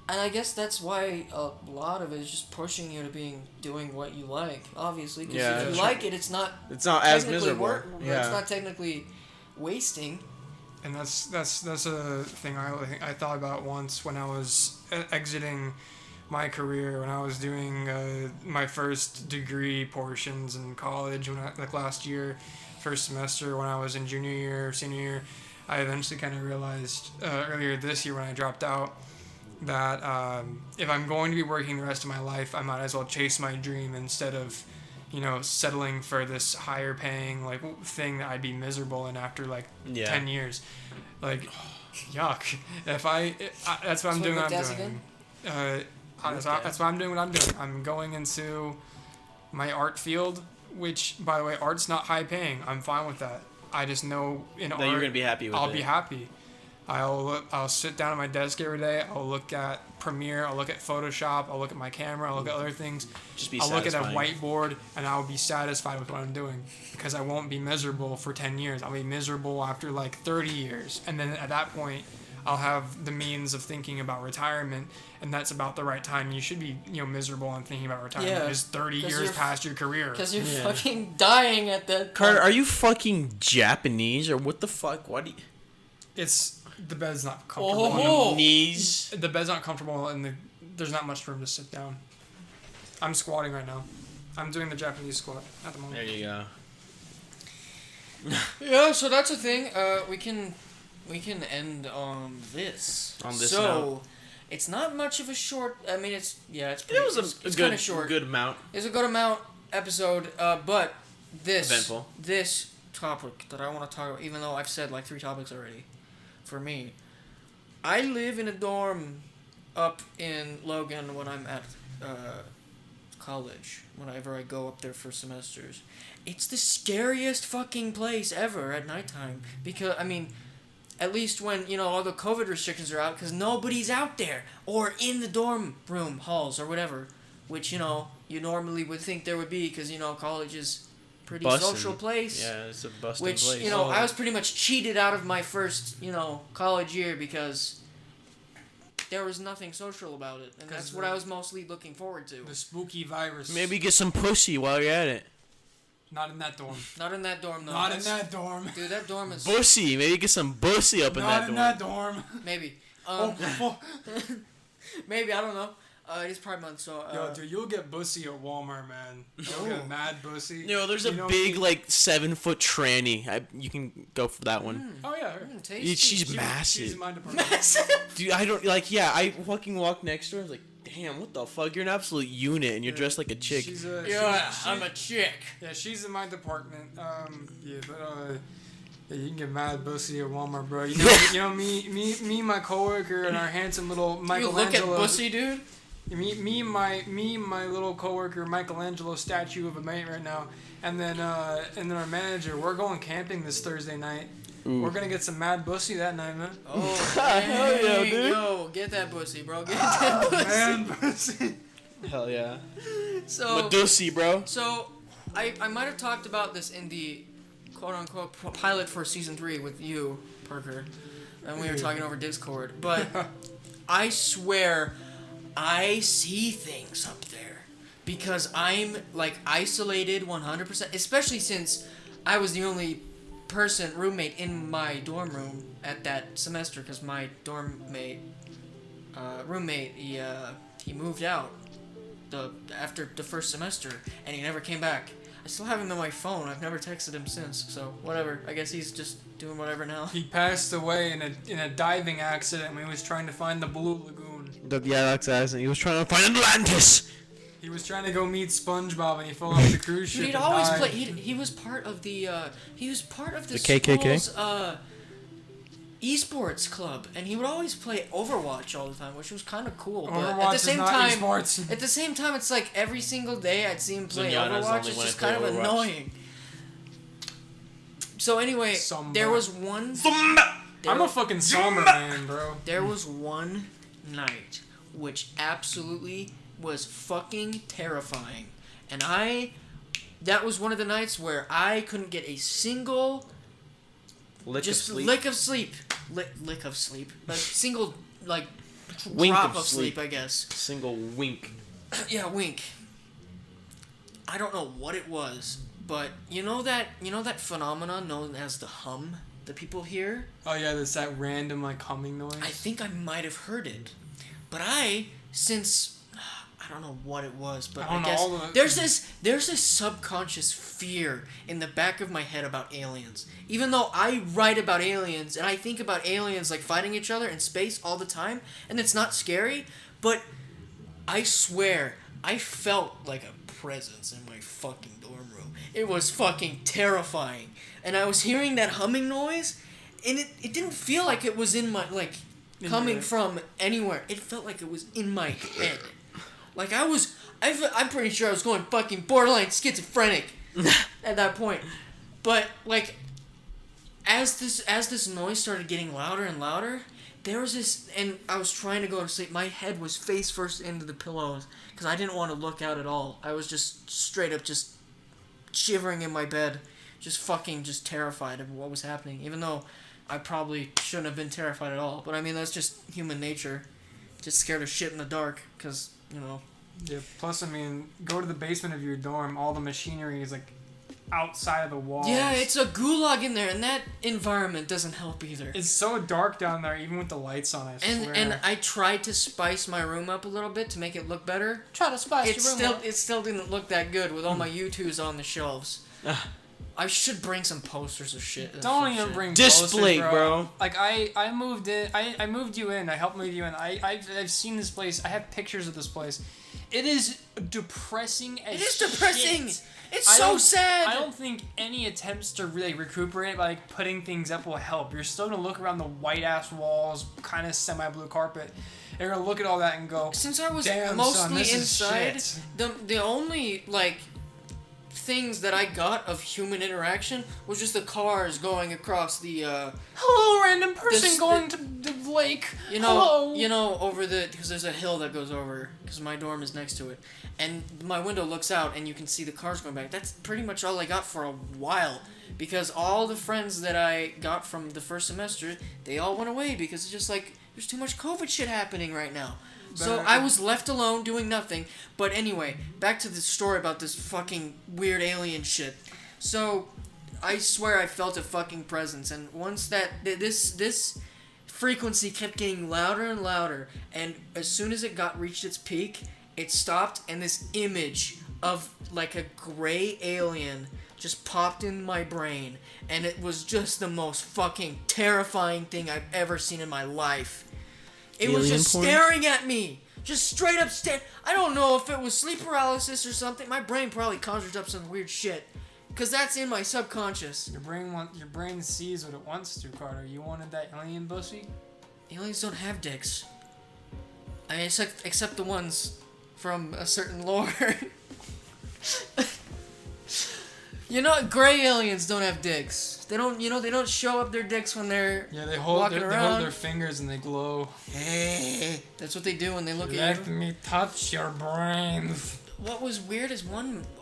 And I guess that's why a lot of it is just pushing you to doing what you like, obviously. Because if you like it, it's not as miserable. It's not technically wasting. And that's a thing I thought about once when I was exiting my career, when I was doing my first degree portions in college, last year, first semester, when I was in junior year, senior year. I eventually kind of realized earlier this year when I dropped out that if I'm going to be working the rest of my life, I might as well chase my dream instead of settling for this higher paying like thing that I'd be miserable in after 10 years. Like, yuck. That's what I'm doing. That's what I'm doing. I'm going into my art field, which, by the way, art's not high paying. I'm fine with that. I just know in art, you're gonna be happy with it. I'll be happy. I'll sit down at my desk every day. I'll look at Premiere. I'll look at Photoshop. I'll look at my camera. I'll look at other things. I'll look at a whiteboard, and I'll be satisfied with what I'm doing because I won't be miserable for 10 years. I'll be miserable after 30 years, and then at that point, I'll have the means of thinking about retirement, and that's about the right time. You should be miserable and thinking about retirement. Is 30 years past your career. Because you're fucking dying at that. Carter, are you fucking Japanese or what the fuck? Why do you? The bed's not comfortable. Knees. The bed's not comfortable, and there's not much room to sit down. I'm squatting right now. I'm doing the Japanese squat at the moment. There you go. Yeah, so that's a thing. We can end on this. So note. It's not much of a short. I mean, it's pretty. It was it's good, kind of short. good amount. It's a good amount episode. But Eventful. This topic that I want to talk about, even though I've said 3 topics already. For me, I live in a dorm up in Logan when I'm at college, whenever I go up there for semesters. It's the scariest fucking place ever at nighttime, because, I mean, at least when, all the COVID restrictions are out, because nobody's out there, or in the dorm room halls, or whatever, which, you normally would think there would be, because, college is pretty social place. Yeah, it's a busting place. Which, I was pretty much cheated out of my first, college year because there was nothing social about it. And that's what I was mostly looking forward to. The spooky virus. Maybe get some pussy while you're at it. Not in that dorm. Not in that dorm, though. Not in that dorm. Dude, that dorm is... Bussy. Maybe get some bussy up in that dorm. Not in that dorm. Maybe. Maybe, I don't know. It's Pride Month, so... Yo, dude, you'll get bussy at Walmart, man. You'll get mad bussy. There's a big, 7-foot tranny. You can go for that one. Oh, yeah. Tasty. She's massive. She's in my department. Massive? Dude, I don't... I fucking walk next to her. I was like, damn, what the fuck? You're an absolute unit, and you're dressed like a chick. I'm a chick. Yeah, she's in my department. Yeah, you can get mad bussy at Walmart, bro. Me, my coworker, and our handsome little Michelangelo. You look at bussy, dude? Me, my little coworker, Michelangelo statue of a mate right now, and then our manager. We're going camping this Thursday night, Ooh. We're gonna get some mad bussy that night, man. Oh, Hell yeah, dang, dude. Yo, get that pussy, bro. Get that pussy. Man, bussy. Hell yeah. So, Medusi, bro. so I might have talked about this in the quote-unquote pilot for season 3 with you, Parker, and we were talking over Discord, but I swear I see things up there because I'm, like, isolated 100%, especially since I was the only roommate in my dorm room at that semester because my roommate, he moved out after the first semester and he never came back. I still have him on my phone. I've never texted him since, so whatever. I guess he's just doing whatever now. He passed away in a diving accident when he was trying to find the Blue Lagoon. Yeah, that's accident. He was trying to find Atlantis. He was trying to go meet SpongeBob and he fell off the cruise ship. Dude, he'd and always died. play. He was part of the KKK? school's esports club, and he would always play Overwatch all the time, which was kind of cool. But Overwatch at the is same not time, esports. at the same time, it's like every single day I'd see him play Zenyatta's Overwatch. only It's when just I play kind of Overwatch. annoying. So anyway, Somber. there was one. I'm a fucking somber man, bro. There was one night which absolutely was fucking terrifying. And that was one of the nights where I couldn't get a single lick of sleep. Lick of sleep. A single, like, Wink drop of of sleep, sleep. I guess. Single wink. Yeah, wink. I don't know what it was, but you know that phenomenon known as the hum that people hear? Oh yeah, there's that random like humming noise. I think I might have heard it. But since I don't know what it was, but I guess there's this subconscious fear in the back of my head about aliens. Even though I write about aliens and I think about aliens like fighting each other in space all the time, and it's not scary, but I swear I felt like a presence in my fucking dorm room. It was fucking terrifying. And I was hearing that humming noise, and it didn't feel like it was in my, like, coming from anywhere. It felt like it was in my head. Like, I'm pretty sure I was going fucking borderline schizophrenic at that point. But, like, as this noise started getting louder and louder, there was this, and I was trying to go to sleep. My head was face first into the pillows, because I didn't want to look out at all. I was just straight up just shivering in my bed, just terrified of what was happening, even though I probably shouldn't have been terrified at all. But I mean, that's just human nature. Just scared of shit in the dark, because, you know. Yeah, plus, I mean, go to the basement of your dorm, all the machinery is, like, outside of the walls. Yeah, it's a gulag in there, and that environment doesn't help either. It's so dark down there, even with the lights on, I swear. And I tried to spice my room up a little bit to make it look better. Try to spice It still didn't look that good with all my U2s on the shelves. I should bring some posters of shit. Don't even bring Display, posters, bro. Like, I moved in. I moved you in. I helped move you in. I've seen this place. I have pictures of this place. It is depressing as It is depressing. shit. It's so sad. I don't think any attempts to really recuperate by like putting things up will help. You're still gonna look around the white ass walls, kind of semi-blue carpet. And you're gonna look at all that and go, Since I was "Damn, mostly son, this is inside, shit." the only like things that I got of human interaction was just the cars going across the Hello, random person This- going to the lake. Hello. Hello. Over because there's a hill that goes over, because my dorm is next to it, and my window looks out and you can see the cars going back. That's pretty much all I got for a while, because all the friends that I got from the first semester, they all went away because it's just like, there's too much COVID shit happening right now. So Better- I was left alone doing nothing. But anyway, back to the story about this fucking weird alien shit. So I swear I felt a fucking presence, and once this frequency kept getting louder and louder, and as soon as it reached its peak, it stopped, and this image of like a gray alien just popped in my brain, and it was just the most fucking terrifying thing I've ever seen in my life. It was Alien just porn? staring at me. Just straight up I don't know if it was sleep paralysis or something. My brain probably conjured up some weird shit, because that's in my subconscious. Your brain sees what it wants to, Carter. You wanted that alien pussy? Aliens don't have dicks. I mean, except the ones from a certain lore. You know, gray aliens don't have dicks. They don't. You know, they don't show up their dicks when they're They hold walking around. their fingers and they glow. Hey, that's what they do when they look at Let you. me touch your brains. What was weird is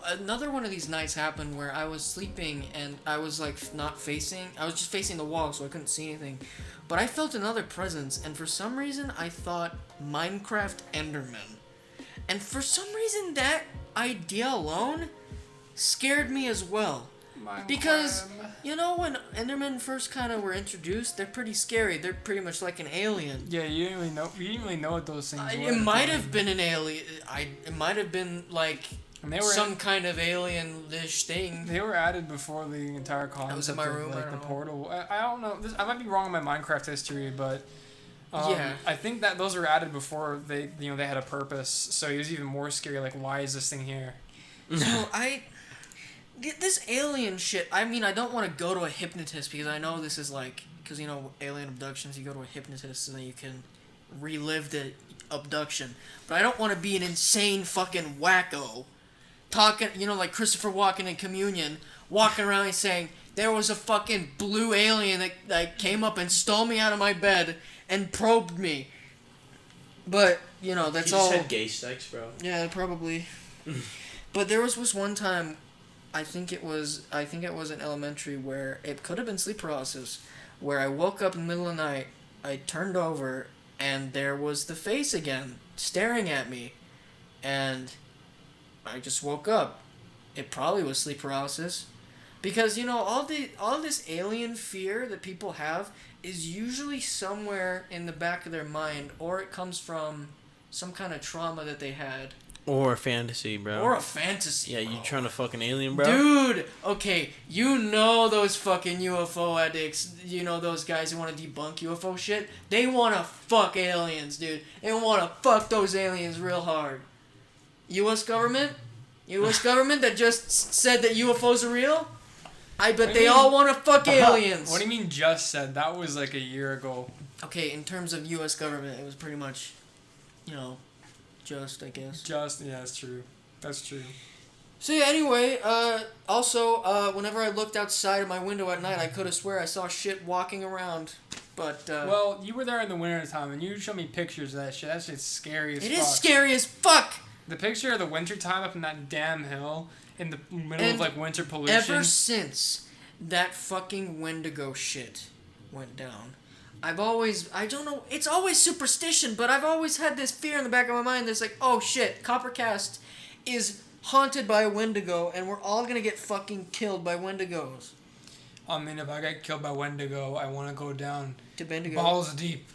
another one of these nights happened where I was sleeping and I was like not facing. I was just facing the wall, so I couldn't see anything. But I felt another presence, and for some reason I thought Minecraft Enderman. And for some reason that idea alone scared me as well. Because, you know, when Endermen first kind of were introduced, they're pretty scary. They're pretty much like an alien. Yeah, you didn't really know what those things were. It might have been an alien. It might have been like some kind of alien-ish thing. They were added before the entire concept. I was in my room. Of, like, the portal. I don't know. I might be wrong on my Minecraft history, but yeah, I think that those were added before they had a purpose. So it was even more scary. Like, why is this thing here? So this alien shit, I mean, I don't want to go to a hypnotist because I know this is like, because, you know, alien abductions, you go to a hypnotist and then you can relive the abduction. But I don't want to be an insane fucking wacko talking, you know, like Christopher Walken in Communion, walking around and saying, there was a fucking blue alien that came up and stole me out of my bed and probed me. But, you know, that's all. He just had gay sex, bro. Yeah, probably. But there was one time, I think it was in elementary, where it could have been sleep paralysis, where I woke up in the middle of the night, I turned over, and there was the face again, staring at me, and I just woke up. It probably was sleep paralysis, because, you know, all this alien fear that people have is usually somewhere in the back of their mind, or it comes from some kind of trauma that they had. Or a fantasy, bro. Or a fantasy. Yeah, you trying to fuck an alien, bro? Dude, okay, you know those fucking UFO addicts, you know those guys who want to debunk UFO shit? They want to fuck aliens, dude. They want to fuck those aliens real hard. U.S. government? U.S. government that just said that UFOs are real? I bet they all want to fuck aliens. What do you mean just said? That was like a year ago. Okay, in terms of U.S. government, it was pretty much, you know, just, I guess. Just, yeah, that's true. That's true. So yeah, anyway, also, whenever I looked outside of my window at night, I could have swear I saw shit walking around, but, Well, you were there in the winter time, and you showed me pictures of that shit. That shit's scary as fuck. It is scary as fuck! The picture of the winter time up in that damn hill, in the middle of, like, winter pollution. Ever since that fucking Wendigo shit went down, I don't know, it's always superstition, but I've always had this fear in the back of my mind that's like, oh shit, CopperCast is haunted by a Wendigo, and we're all gonna get fucking killed by Wendigos. I mean, if I get killed by Wendigo, I want to go down To Bendigo. balls deep.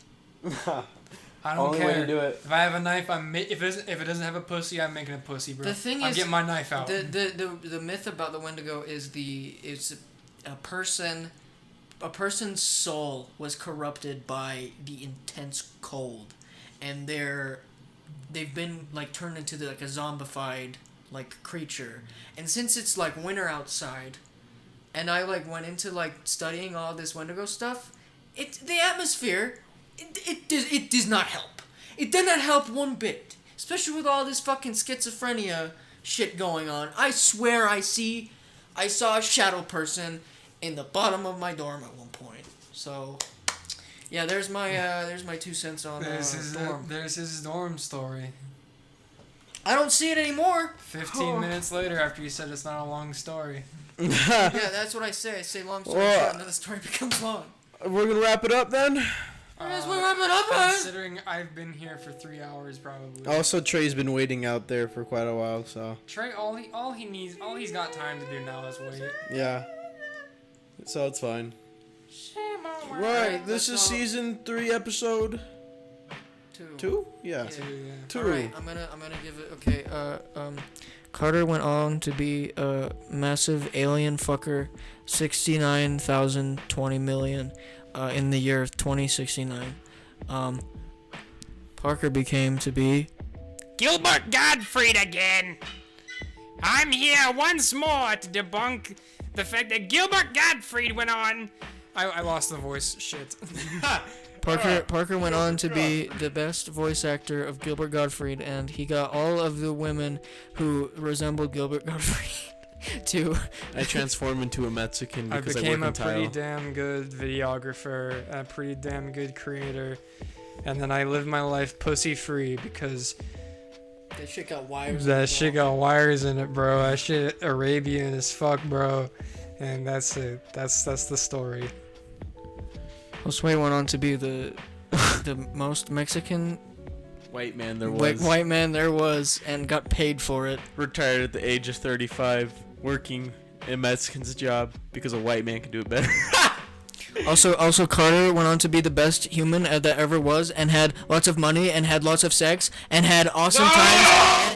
I don't Only care. way to do it. If I have a knife, if it doesn't have a pussy, I'm making a pussy, bro. The thing I'm is, getting my knife out. The myth about the Wendigo is it's a person's soul was corrupted by the intense cold, and they've been like turned into like a zombified like creature. And since it's like winter outside, and I like went into like studying all this Wendigo stuff, the atmosphere it does not help. It did not help one bit, especially with all this fucking schizophrenia shit going on. I swear I saw a shadow person in the bottom of my dorm at one point. So, yeah, there's my 2 cents on dorm. There's his dorm story. I don't see it anymore. 15 minutes later, after you said it's not a long story. Yeah, that's what I say. I say long story short, and then the story becomes long. We're gonna wrap it up then. Yes, we're wrapping up, man. Considering I've been here for 3 hours, probably. Also, Trey's been waiting out there for quite a while, so Trey, all he's got time to do now is wait. yeah. So it's fine. Right, Right, this is season 3, episode 2. Yeah. Yeah. 2. Alright, I'm gonna give it. Okay. Carter went on to be a massive alien fucker, 69,020 million, in the year 2069. Parker became to be Gilbert Gottfried again. I'm here once more to debunk the fact that Gilbert Gottfried went on. I lost the voice. Shit. Parker went on to be the best voice actor of Gilbert Gottfried, and he got all of the women who resembled Gilbert Gottfried. to I transformed into a Mexican I because I became work a in pretty tile. damn good videographer, a pretty damn good creator, and then I lived my life pussy free because that shit got wires. that shit got wires in it, bro. That shit Arabian as fuck, bro. And that's it. That's the story. Josue went on to be the most Mexican White man there was. white man there was, and got paid for it. Retired at the age of 35, working a Mexican's job because a white man can do it better. Also, Carter went on to be the best human that ever was, and had lots of money, and had lots of sex, and had awesome times,